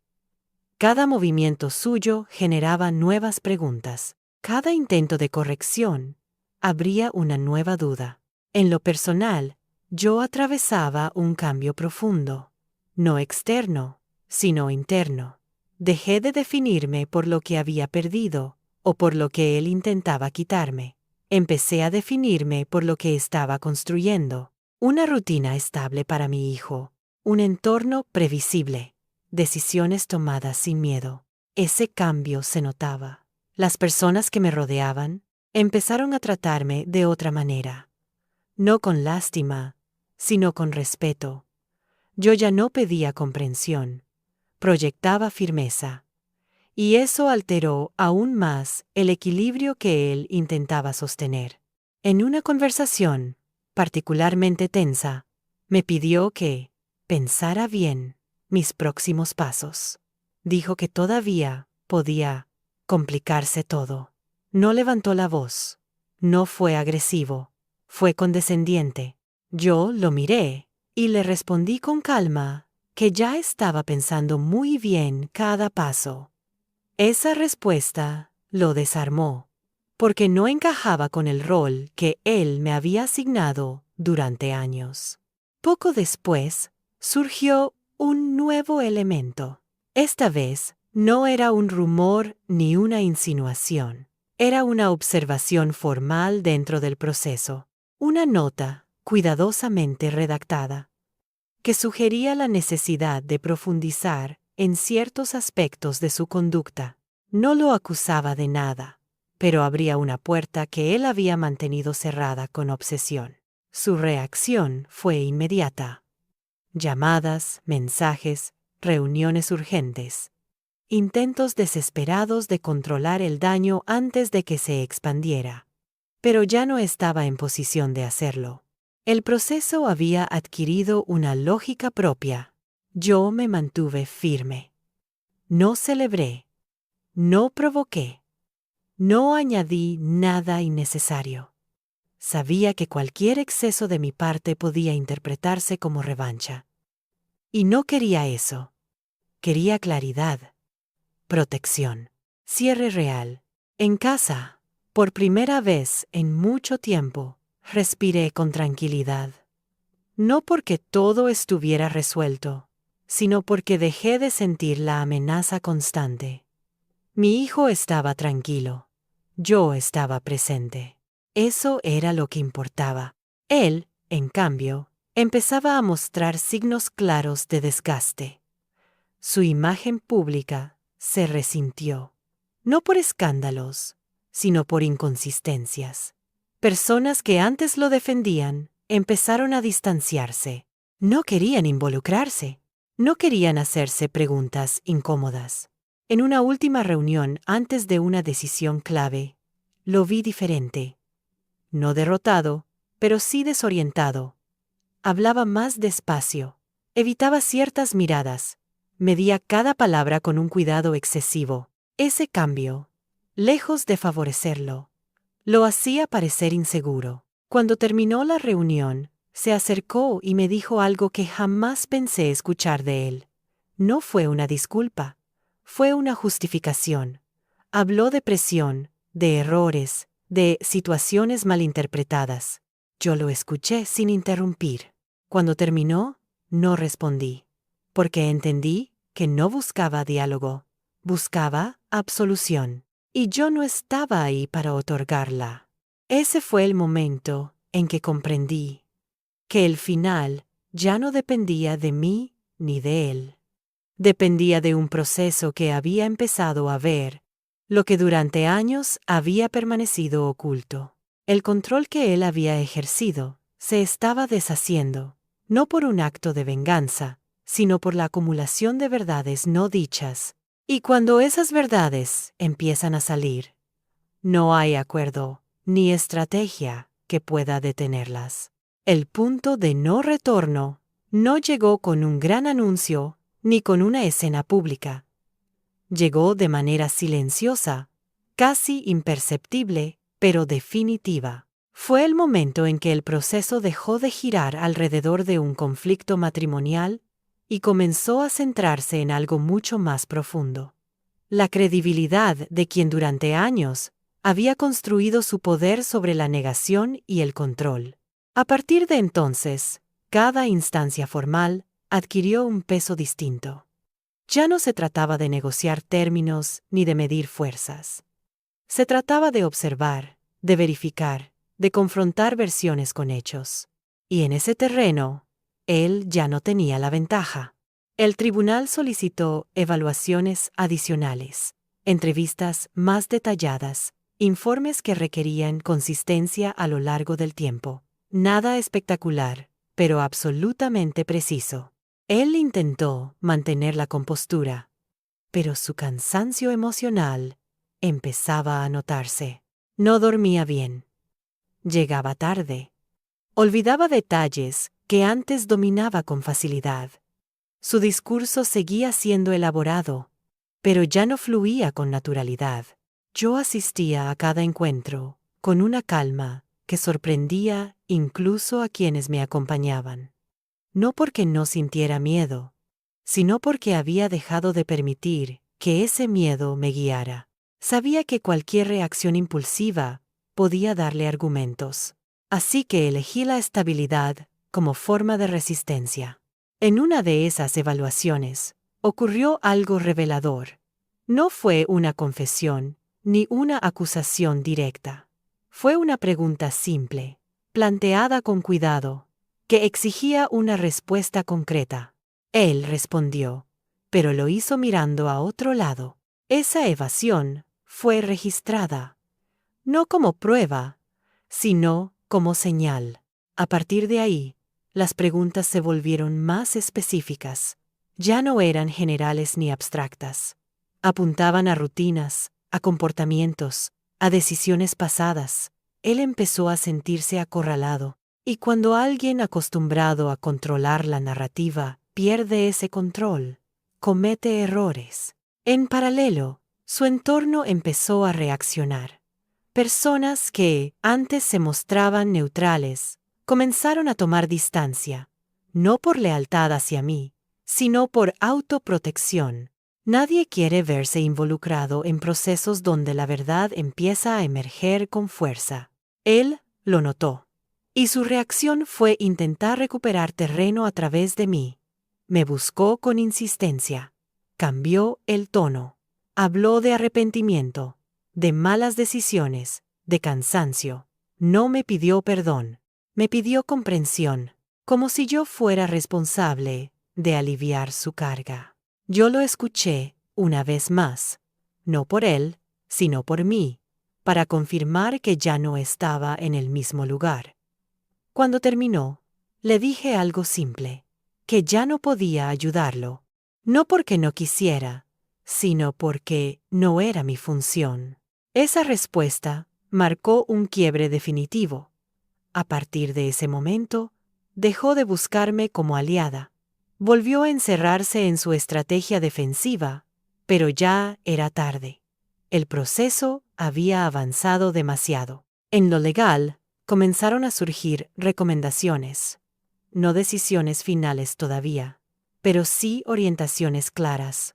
Cada movimiento suyo generaba nuevas preguntas. Cada intento de corrección abría una nueva duda. En lo personal, yo atravesaba un cambio profundo, no externo, sino interno. Dejé de definirme por lo que había perdido o por lo que él intentaba quitarme. Empecé a definirme por lo que estaba construyendo. Una rutina estable para mi hijo, un entorno previsible, decisiones tomadas sin miedo. Ese cambio se notaba. Las personas que me rodeaban empezaron a tratarme de otra manera. No con lástima, sino con respeto. Yo ya no pedía comprensión, proyectaba firmeza. Y eso alteró aún más el equilibrio que él intentaba sostener. En una conversación, particularmente tensa, me pidió que pensara bien mis próximos pasos. Dijo que todavía podía complicarse todo. No levantó la voz. No fue agresivo. Fue condescendiente. Yo lo miré Y le respondí con calma, que ya estaba pensando muy bien cada paso. Esa respuesta lo desarmó, porque no encajaba con el rol que él me había asignado durante años. Poco después, surgió un nuevo elemento. Esta vez, no era un rumor ni una insinuación. Era una observación formal dentro del proceso. Una nota, cuidadosamente redactada, que sugería la necesidad de profundizar en ciertos aspectos de su conducta. No lo acusaba de nada, pero abría una puerta que él había mantenido cerrada con obsesión. Su reacción fue inmediata. Llamadas, mensajes, reuniones urgentes. Intentos desesperados de controlar el daño antes de que se expandiera. Pero ya no estaba en posición de hacerlo. El proceso había adquirido una lógica propia. Yo me mantuve firme. No celebré. No provoqué. No añadí nada innecesario. Sabía que cualquier exceso de mi parte podía interpretarse como revancha. Y no quería eso. Quería claridad. Protección. Cierre real. En casa, por primera vez en mucho tiempo, respiré con tranquilidad. No porque todo estuviera resuelto, sino porque dejé de sentir la amenaza constante. Mi hijo estaba tranquilo. Yo estaba presente. Eso era lo que importaba. Él, en cambio, empezaba a mostrar signos claros de desgaste. Su imagen pública se resintió. No por escándalos, sino por inconsistencias. Personas que antes lo defendían empezaron a distanciarse. No querían involucrarse. No querían hacerse preguntas incómodas. En una última reunión antes de una decisión clave, lo vi diferente. No derrotado, pero sí desorientado. Hablaba más despacio. Evitaba ciertas miradas. Medía cada palabra con un cuidado excesivo. Ese cambio, lejos de favorecerlo, lo hacía parecer inseguro. Cuando terminó la reunión, se acercó y me dijo algo que jamás pensé escuchar de él. No fue una disculpa, fue una justificación. Habló de presión, de errores, de situaciones malinterpretadas. Yo lo escuché sin interrumpir. Cuando terminó, no respondí, porque entendí que no buscaba diálogo, buscaba absolución. Y yo no estaba ahí para otorgarla. Ese fue el momento en que comprendí que el final ya no dependía de mí ni de él. Dependía de un proceso que había empezado a ver lo que durante años había permanecido oculto. El control que él había ejercido se estaba deshaciendo, no por un acto de venganza, sino por la acumulación de verdades no dichas. Y cuando esas verdades empiezan a salir, no hay acuerdo ni estrategia que pueda detenerlas. El punto de no retorno no llegó con un gran anuncio ni con una escena pública. Llegó de manera silenciosa, casi imperceptible, pero definitiva. Fue el momento en que el proceso dejó de girar alrededor de un conflicto matrimonial y comenzó a centrarse en algo mucho más profundo. La credibilidad de quien durante años había construido su poder sobre la negación y el control. A partir de entonces, cada instancia formal adquirió un peso distinto. Ya no se trataba de negociar términos ni de medir fuerzas. Se trataba de observar, de verificar, de confrontar versiones con hechos. Y en ese terreno, él ya no tenía la ventaja. El tribunal solicitó evaluaciones adicionales, entrevistas más detalladas, informes que requerían consistencia a lo largo del tiempo. Nada espectacular, pero absolutamente preciso. Él intentó mantener la compostura, pero su cansancio emocional empezaba a notarse. No dormía bien. Llegaba tarde. Olvidaba detalles que antes dominaba con facilidad. Su discurso seguía siendo elaborado, pero ya no fluía con naturalidad. Yo asistía a cada encuentro con una calma que sorprendía incluso a quienes me acompañaban. no porque no sintiera miedo, sino porque había dejado de permitir que ese miedo me guiara. Sabía que cualquier reacción impulsiva podía darle argumentos. Así que elegí la estabilidad como forma de resistencia. En una de esas evaluaciones, ocurrió algo revelador. No fue una confesión, ni una acusación directa. Fue una pregunta simple, planteada con cuidado, que exigía una respuesta concreta. Él respondió, pero lo hizo mirando a otro lado. Esa evasión fue registrada, no como prueba, sino como señal. A partir de ahí, las preguntas se volvieron más específicas. Ya no eran generales ni abstractas. Apuntaban a rutinas, a comportamientos, a decisiones pasadas. Él empezó a sentirse acorralado. Y cuando alguien acostumbrado a controlar la narrativa pierde ese control, comete errores. En paralelo, su entorno empezó a reaccionar. Personas que antes se mostraban neutrales comenzaron a tomar distancia, no por lealtad hacia mí, sino por autoprotección. Nadie quiere verse involucrado en procesos donde la verdad empieza a emerger con fuerza. Él lo notó, y su reacción fue intentar recuperar terreno a través de mí. Me buscó con insistencia. Cambió el tono. Habló de arrepentimiento, de malas decisiones, de cansancio. No me pidió perdón. Me pidió comprensión, como si yo fuera responsable de aliviar su carga. Yo lo escuché una vez más, no por él, sino por mí, para confirmar que ya no estaba en el mismo lugar. Cuando terminó, le dije algo simple, que ya no podía ayudarlo, no porque no quisiera, sino porque no era mi función. Esa respuesta marcó un quiebre definitivo. A partir de ese momento, dejó de buscarme como aliada. Volvió a encerrarse en su estrategia defensiva, pero ya era tarde. El proceso había avanzado demasiado. En lo legal, comenzaron a surgir recomendaciones. No decisiones finales todavía, pero sí orientaciones claras.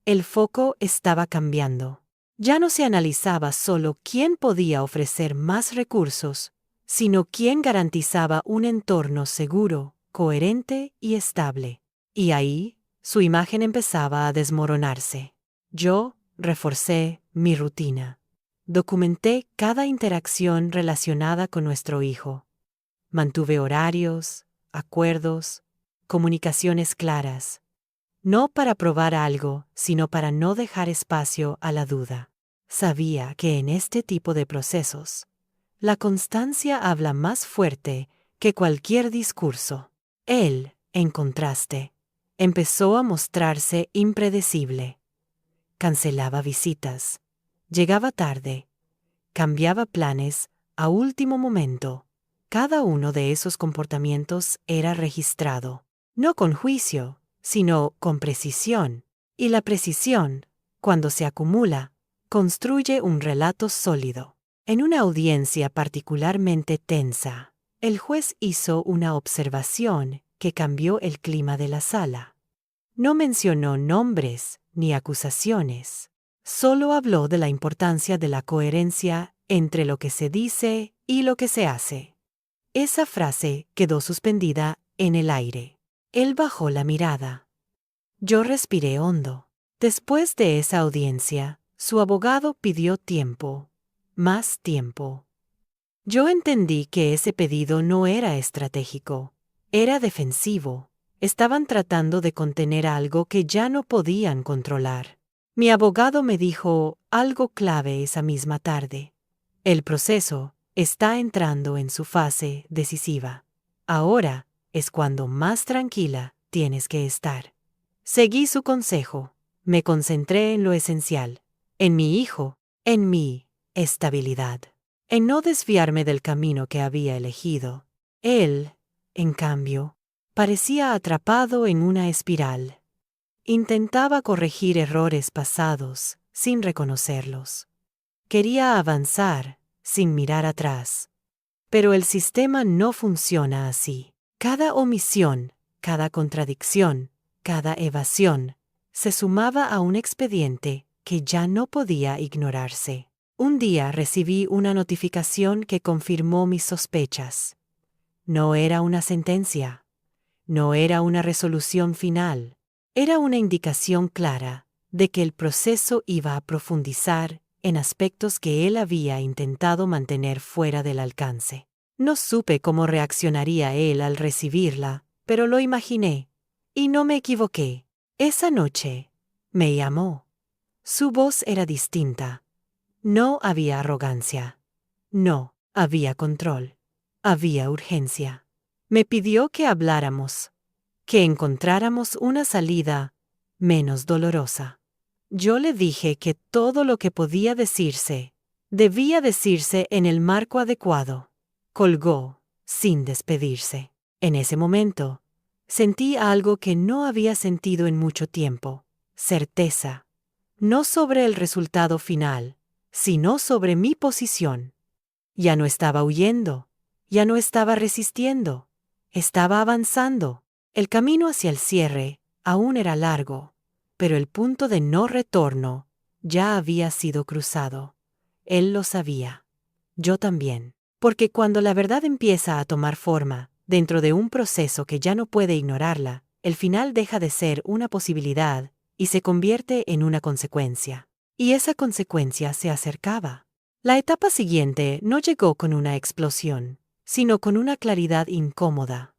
El foco estaba cambiando. Ya no se analizaba solo quién podía ofrecer más recursos, sino quién garantizaba un entorno seguro, coherente y estable. Y ahí, su imagen empezaba a desmoronarse. Yo reforcé mi rutina. Documenté cada interacción relacionada con nuestro hijo. Mantuve horarios, acuerdos, comunicaciones claras. No para probar algo, sino para no dejar espacio a la duda. Sabía que en este tipo de procesos, la constancia habla más fuerte que cualquier discurso. Él, en contraste, empezó a mostrarse impredecible. Cancelaba visitas, llegaba tarde, cambiaba planes a último momento. Cada uno de esos comportamientos era registrado, no con juicio, sino con precisión. Y la precisión, cuando se acumula, construye un relato sólido. En una audiencia particularmente tensa, el juez hizo una observación que cambió el clima de la sala. No mencionó nombres ni acusaciones. Solo habló de la importancia de la coherencia entre lo que se dice y lo que se hace. Esa frase quedó suspendida en el aire. Él bajó la mirada. Yo respiré hondo. Después de esa audiencia, su abogado pidió tiempo, más tiempo. Yo entendí que ese pedido no era estratégico, era defensivo. Estaban tratando de contener algo que ya no podían controlar. Mi abogado me dijo algo clave esa misma tarde. El proceso está entrando en su fase decisiva. Ahora es cuando más tranquila tienes que estar. Seguí su consejo. Me concentré en lo esencial, en mi hijo, en mi estabilidad, en no desviarme del camino que había elegido. Él, en cambio, parecía atrapado en una espiral. Intentaba corregir errores pasados sin reconocerlos. Quería avanzar sin mirar atrás. Pero el sistema no funciona así. Cada omisión cada contradicción, cada evasión, se sumaba a un expediente que ya no podía ignorarse. Un día recibí una notificación que confirmó mis sospechas. No era una sentencia. No era una resolución final. Era una indicación clara de que el proceso iba a profundizar en aspectos que él había intentado mantener fuera del alcance. No supe cómo reaccionaría él al recibirla, pero lo imaginé. Y no me equivoqué. Esa noche me llamó. Su voz era distinta. No había arrogancia. No había control. Había urgencia. Me pidió que habláramos, que encontráramos una salida menos dolorosa. Yo le dije que todo lo que podía decirse, debía decirse en el marco adecuado. Colgó, sin despedirse. En ese momento, sentí algo que no había sentido en mucho tiempo: certeza. No sobre el resultado final, sino sobre mi posición. Ya no estaba huyendo, ya no estaba resistiendo, estaba avanzando. El camino hacia el cierre aún era largo, pero el punto de no retorno ya había sido cruzado. Él lo sabía. Yo también. Porque cuando la verdad empieza a tomar forma, dentro de un proceso que ya no puede ignorarla, el final deja de ser una posibilidad y se convierte en una consecuencia. Y esa consecuencia se acercaba. La etapa siguiente no llegó con una explosión, sino con una claridad incómoda.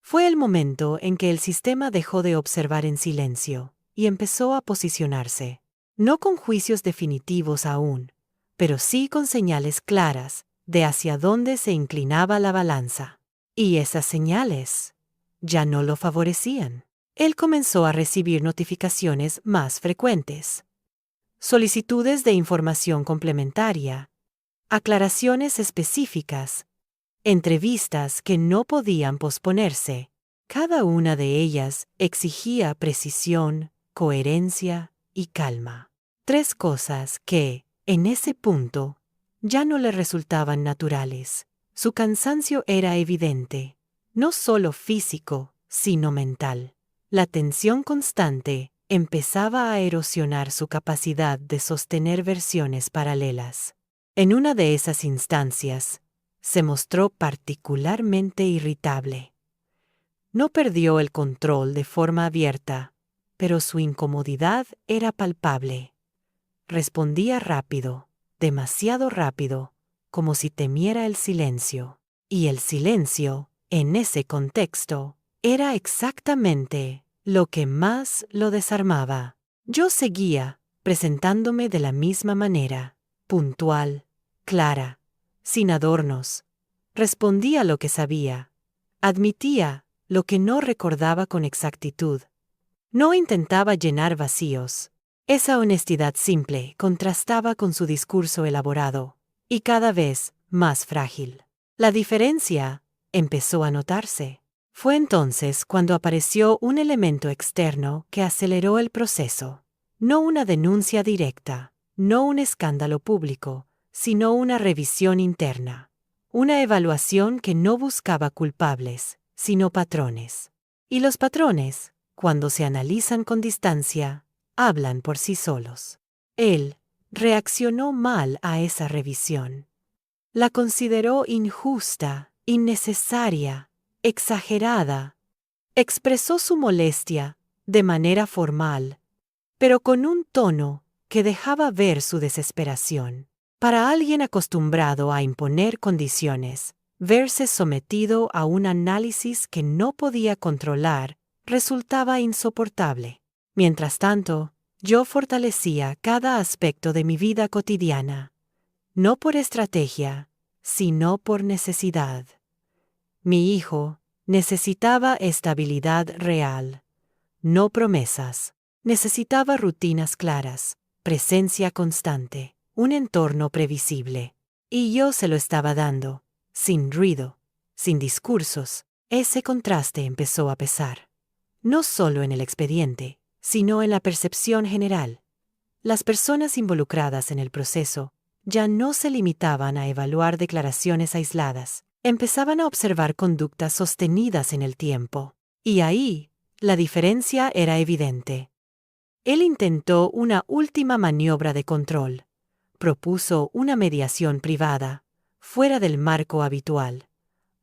Fue el momento en que el sistema dejó de observar en silencio y empezó a posicionarse, no con juicios definitivos aún, pero sí con señales claras de hacia dónde se inclinaba la balanza. Y esas señales ya no lo favorecían. Él comenzó a recibir notificaciones más frecuentes, solicitudes de información complementaria, aclaraciones específicas, entrevistas que no podían posponerse. Cada una de ellas exigía precisión, coherencia y calma. 3 cosas que, en ese punto, ya no le resultaban naturales. Su cansancio era evidente, no solo físico, sino mental. La tensión constante empezaba a erosionar su capacidad de sostener versiones paralelas. En una de esas instancias, se mostró particularmente irritable. No perdió el control de forma abierta, pero su incomodidad era palpable. Respondía rápido, demasiado rápido, como si temiera el silencio. Y el silencio, en ese contexto, era exactamente lo que más lo desarmaba. Yo seguía, presentándome de la misma manera, puntual, clara, sin adornos. Respondía lo que sabía. Admitía lo que no recordaba con exactitud. No intentaba llenar vacíos. Esa honestidad simple contrastaba con su discurso elaborado, y cada vez más frágil. La diferencia empezó a notarse. Fue entonces cuando apareció un elemento externo que aceleró el proceso. No una denuncia directa, no un escándalo público, sino una revisión interna. Una evaluación que no buscaba culpables, sino patrones. Y los patrones, cuando se analizan con distancia, hablan por sí solos. Él reaccionó mal a esa revisión. La consideró injusta, innecesaria, exagerada. Expresó su molestia de manera formal, pero con un tono que dejaba ver su desesperación. Para alguien acostumbrado a imponer condiciones, verse sometido a un análisis que no podía controlar resultaba insoportable. Mientras tanto, yo fortalecía cada aspecto de mi vida cotidiana, no por estrategia, sino por necesidad. Mi hijo necesitaba estabilidad real, no promesas. Necesitaba rutinas claras, presencia constante, un entorno previsible. Y yo se lo estaba dando, sin ruido, sin discursos. Ese contraste empezó a pesar. No solo en el expediente, sino en la percepción general. Las personas involucradas en el proceso ya no se limitaban a evaluar declaraciones aisladas, empezaban a observar conductas sostenidas en el tiempo. Y ahí, la diferencia era evidente. Él intentó una última maniobra de control. Propuso una mediación privada, fuera del marco habitual.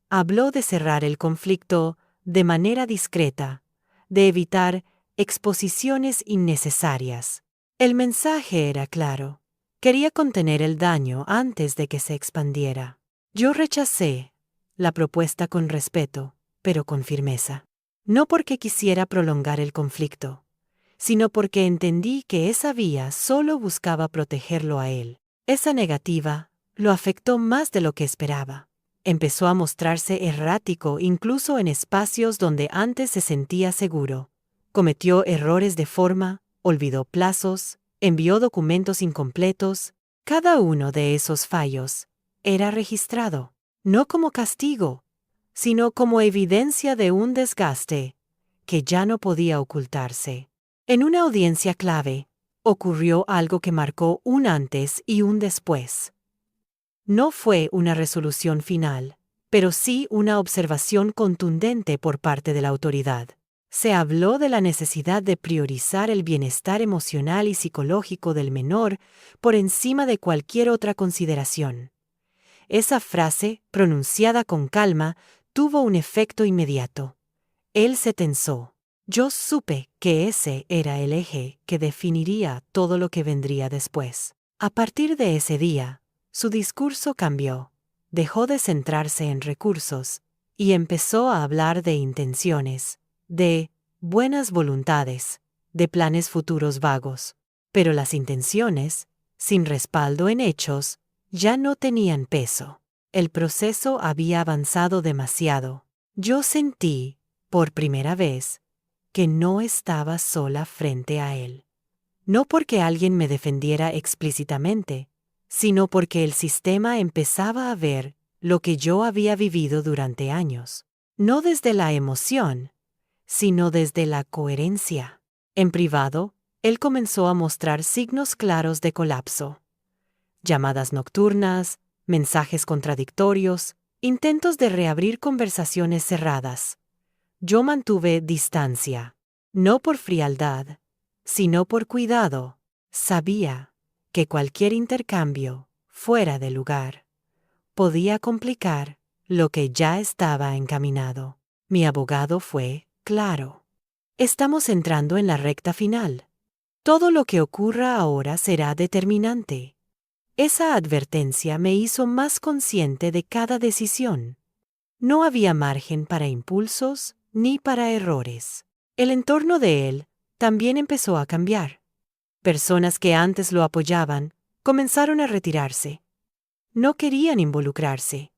Habló de cerrar el conflicto de manera discreta, de evitar exposiciones innecesarias. El mensaje era claro. Quería contener el daño antes de que se expandiera. Yo rechacé la propuesta con respeto, pero con firmeza. No porque quisiera prolongar el conflicto, sino porque entendí que esa vía solo buscaba protegerlo a él. Esa negativa lo afectó más de lo que esperaba. Empezó a mostrarse errático incluso en espacios donde antes se sentía seguro. Cometió errores de forma, olvidó plazos, envió documentos incompletos. Cada uno de esos fallos era registrado, no como castigo, sino como evidencia de un desgaste que ya no podía ocultarse. En una audiencia clave, ocurrió algo que marcó un antes y un después. No fue una resolución final, pero sí una observación contundente por parte de la autoridad. Se habló de la necesidad de priorizar el bienestar emocional y psicológico del menor por encima de cualquier otra consideración. Esa frase, pronunciada con calma, tuvo un efecto inmediato. Él se tensó. Yo supe que ese era el eje que definiría todo lo que vendría después. A partir de ese día, su discurso cambió. Dejó de centrarse en recursos y empezó a hablar de intenciones, de buenas voluntades, de planes futuros vagos. Pero las intenciones, sin respaldo en hechos, ya no tenían peso. El proceso había avanzado demasiado. Yo sentí, por primera vez, que no estaba sola frente a él. No porque alguien me defendiera explícitamente, sino porque el sistema empezaba a ver lo que yo había vivido durante años. No desde la emoción, sino desde la coherencia. En privado, él comenzó a mostrar signos claros de colapso. Llamadas nocturnas, mensajes contradictorios, intentos de reabrir conversaciones cerradas. Yo mantuve distancia, no por frialdad, sino por cuidado. Sabía que cualquier intercambio, fuera de lugar, podía complicar lo que ya estaba encaminado. Mi abogado fue claro. Estamos entrando en la recta final. Todo lo que ocurra ahora será determinante. Esa advertencia me hizo más consciente de cada decisión. No había margen para impulsos ni para errores. El entorno de él también empezó a cambiar. Personas que antes lo apoyaban comenzaron a retirarse. No querían involucrarse.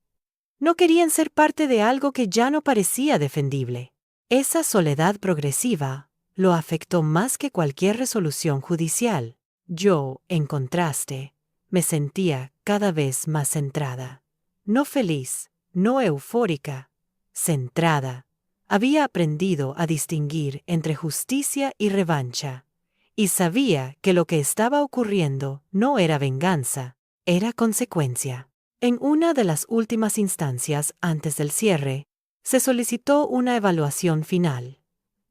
No querían ser parte de algo que ya no parecía defendible. Esa soledad progresiva lo afectó más que cualquier resolución judicial. Yo, en contraste, me sentía cada vez más centrada. No feliz, no eufórica, centrada. Había aprendido a distinguir entre justicia y revancha, y sabía que lo que estaba ocurriendo no era venganza, era consecuencia. En una de las últimas instancias antes del cierre, se solicitó una evaluación final,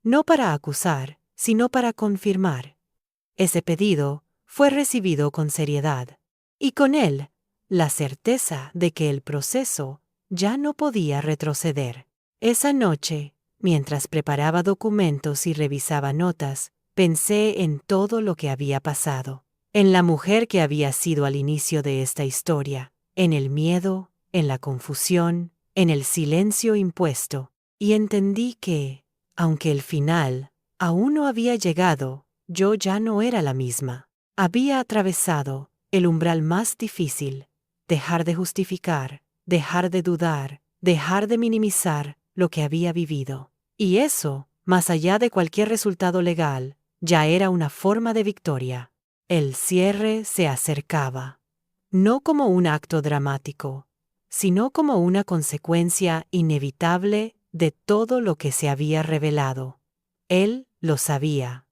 no para acusar, sino para confirmar. Ese pedido fue recibido con seriedad, y con él, la certeza de que el proceso ya no podía retroceder. Esa noche, mientras preparaba documentos y revisaba notas, pensé en todo lo que había pasado, en la mujer que había sido al inicio de esta historia, en el miedo, en la confusión, en el silencio impuesto, y entendí que, aunque el final aún no había llegado, yo ya no era la misma. Había atravesado el umbral más difícil, dejar de justificar, dejar de dudar, dejar de minimizar lo que había vivido. Y eso, más allá de cualquier resultado legal, ya era una forma de victoria. El cierre se acercaba, no como un acto dramático, sino como una consecuencia inevitable de todo lo que se había revelado. Él lo sabía.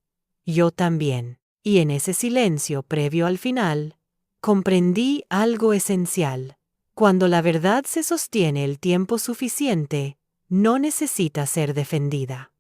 Yo también. Y en ese silencio previo al final, comprendí algo esencial. Cuando la verdad se sostiene el tiempo suficiente, No necesita ser defendida.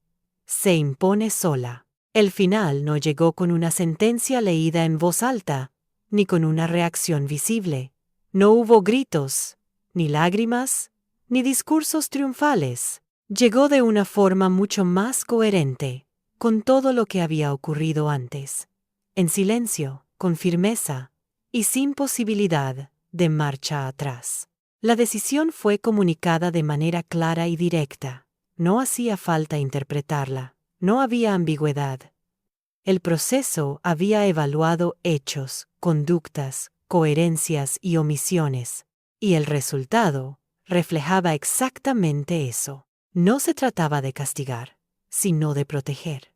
Se impone sola. El final no llegó con una sentencia leída en voz alta, ni con una reacción visible. No hubo gritos, ni lágrimas, ni discursos triunfales. Llegó de una forma mucho más coherente con todo lo que había ocurrido antes. En silencio, con firmeza, y sin posibilidad de marcha atrás. La decisión fue comunicada de manera clara y directa. No hacía falta interpretarla. No había ambigüedad. El proceso había evaluado hechos, conductas, coherencias y omisiones, y el resultado reflejaba exactamente eso. No se trataba de castigar, sino de proteger.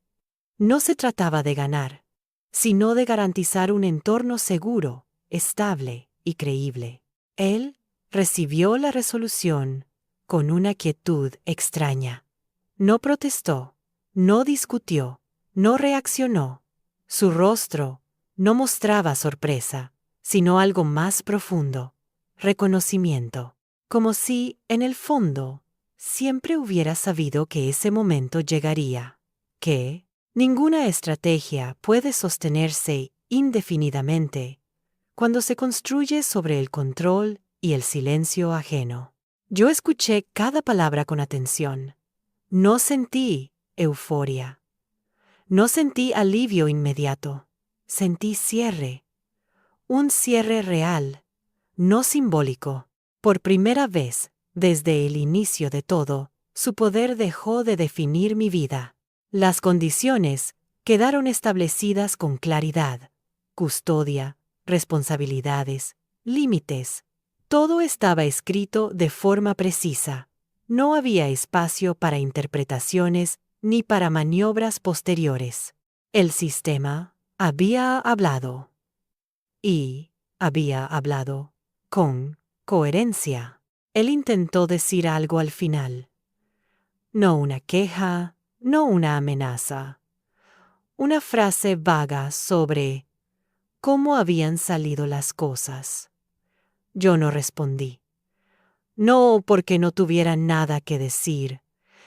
No se trataba de ganar, sino de garantizar un entorno seguro, estable y creíble. Él recibió la resolución con una quietud extraña. No protestó, no discutió, no reaccionó. Su rostro no mostraba sorpresa, sino algo más profundo, reconocimiento, como si, en el fondo, siempre hubiera sabido que ese momento llegaría, que ninguna estrategia puede sostenerse indefinidamente cuando se construye sobre el control y el silencio ajeno. Yo escuché cada palabra con atención. No sentí euforia. No sentí alivio inmediato. Sentí cierre. Un cierre real, no simbólico. Por primera vez, desde el inicio de todo, su poder dejó de definir mi vida. Las condiciones quedaron establecidas con claridad. Custodia, responsabilidades, límites. Todo estaba escrito de forma precisa. No había espacio para interpretaciones ni para maniobras posteriores. El sistema había hablado. Y había hablado con coherencia. Él intentó decir algo al final. No una queja, no una amenaza. Una frase vaga sobre cómo habían salido las cosas. Yo no respondí. No porque no tuviera nada que decir,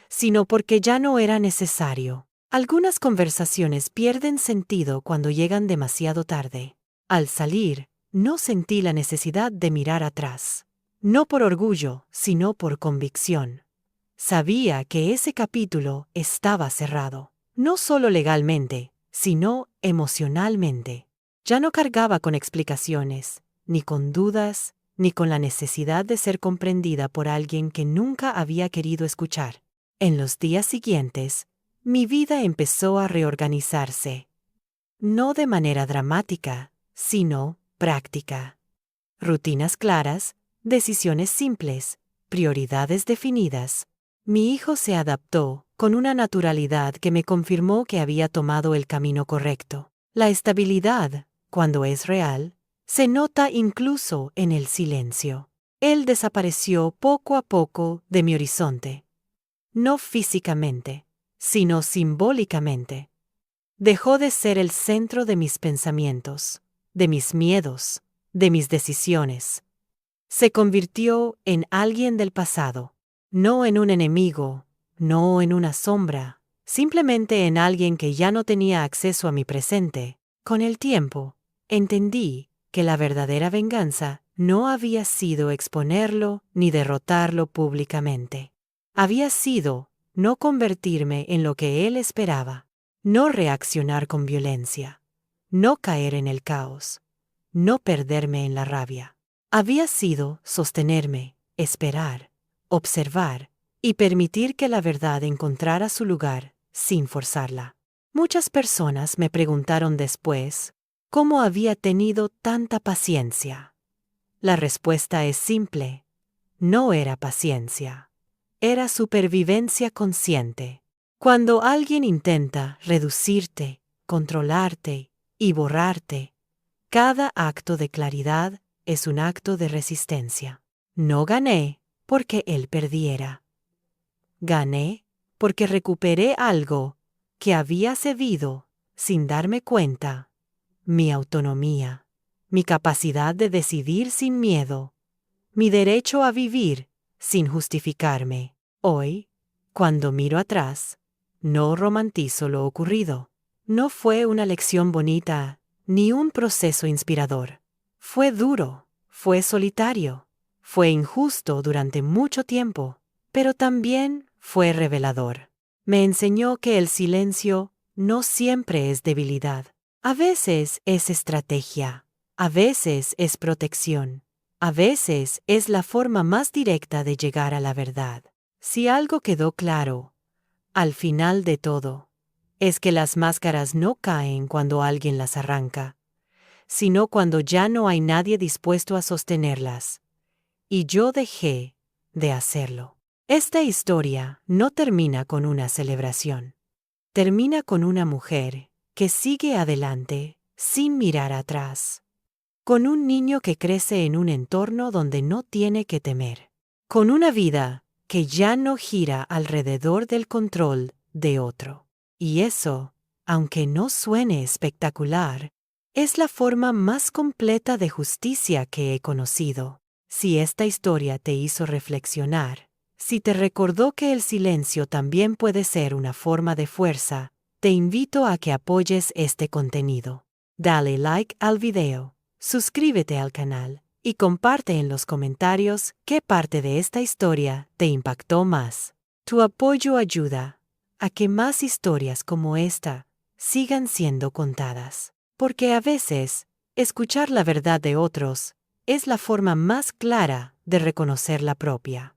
sino porque ya no era necesario. Algunas conversaciones pierden sentido cuando llegan demasiado tarde. Al salir, no sentí la necesidad de mirar atrás. No por orgullo, sino por convicción. Sabía que ese capítulo estaba cerrado, no solo legalmente, sino emocionalmente. Ya no cargaba con explicaciones, ni con dudas, ni con la necesidad de ser comprendida por alguien que nunca había querido escuchar. En los días siguientes, mi vida empezó a reorganizarse. No de manera dramática, sino práctica. Rutinas claras, decisiones simples, prioridades definidas. Mi hijo se adaptó con una naturalidad que me confirmó que había tomado el camino correcto. La estabilidad, cuando es real, se nota incluso en el silencio. Él desapareció poco a poco de mi horizonte. No físicamente, sino simbólicamente. Dejó de ser el centro de mis pensamientos, de mis miedos, de mis decisiones. Se convirtió en alguien del pasado, no en un enemigo, no en una sombra, simplemente en alguien que ya no tenía acceso a mi presente. Con el tiempo, entendí que la verdadera venganza no había sido exponerlo ni derrotarlo públicamente. Había sido no convertirme en lo que él esperaba, no reaccionar con violencia, no caer en el caos, no perderme en la rabia. Había sido sostenerme, esperar, observar y permitir que la verdad encontrara su lugar sin forzarla. Muchas personas me preguntaron después cómo había tenido tanta paciencia. La respuesta es simple. No era paciencia. Era supervivencia consciente. Cuando alguien intenta reducirte, controlarte y borrarte, cada acto de claridad es un acto de resistencia. No gané porque él perdiera. Gané porque recuperé algo que había cedido sin darme cuenta: mi autonomía, mi capacidad de decidir sin miedo, mi derecho a vivir sin justificarme. Hoy, Cuando miro atrás, no romantizo lo ocurrido. No fue una lección bonita, ni un proceso inspirador. Fue duro, fue solitario, fue injusto durante mucho tiempo, pero también fue revelador. Me enseñó que el silencio no siempre es debilidad. A veces es estrategia, a veces es protección, a veces es la forma más directa de llegar a la verdad. Si algo quedó claro, al final de todo, es que las máscaras no caen cuando alguien las arranca, sino cuando ya no hay nadie dispuesto a sostenerlas. Y yo dejé de hacerlo. Esta historia no termina con una celebración. Termina con una mujer que sigue adelante sin mirar atrás. Con un niño que crece en un entorno donde no tiene que temer. Con una vida que ya no gira alrededor del control de otro. Y eso, aunque no suene espectacular, es la forma más completa de justicia que he conocido. Si esta historia te hizo reflexionar, si te recordó que el silencio también puede ser una forma de fuerza, te invito a que apoyes este contenido. Dale like al video, suscríbete al canal y comparte en los comentarios qué parte de esta historia te impactó más. Tu apoyo ayuda a que más historias como esta sigan siendo contadas. Porque a veces, escuchar la verdad de otros es la forma más clara de reconocer la propia.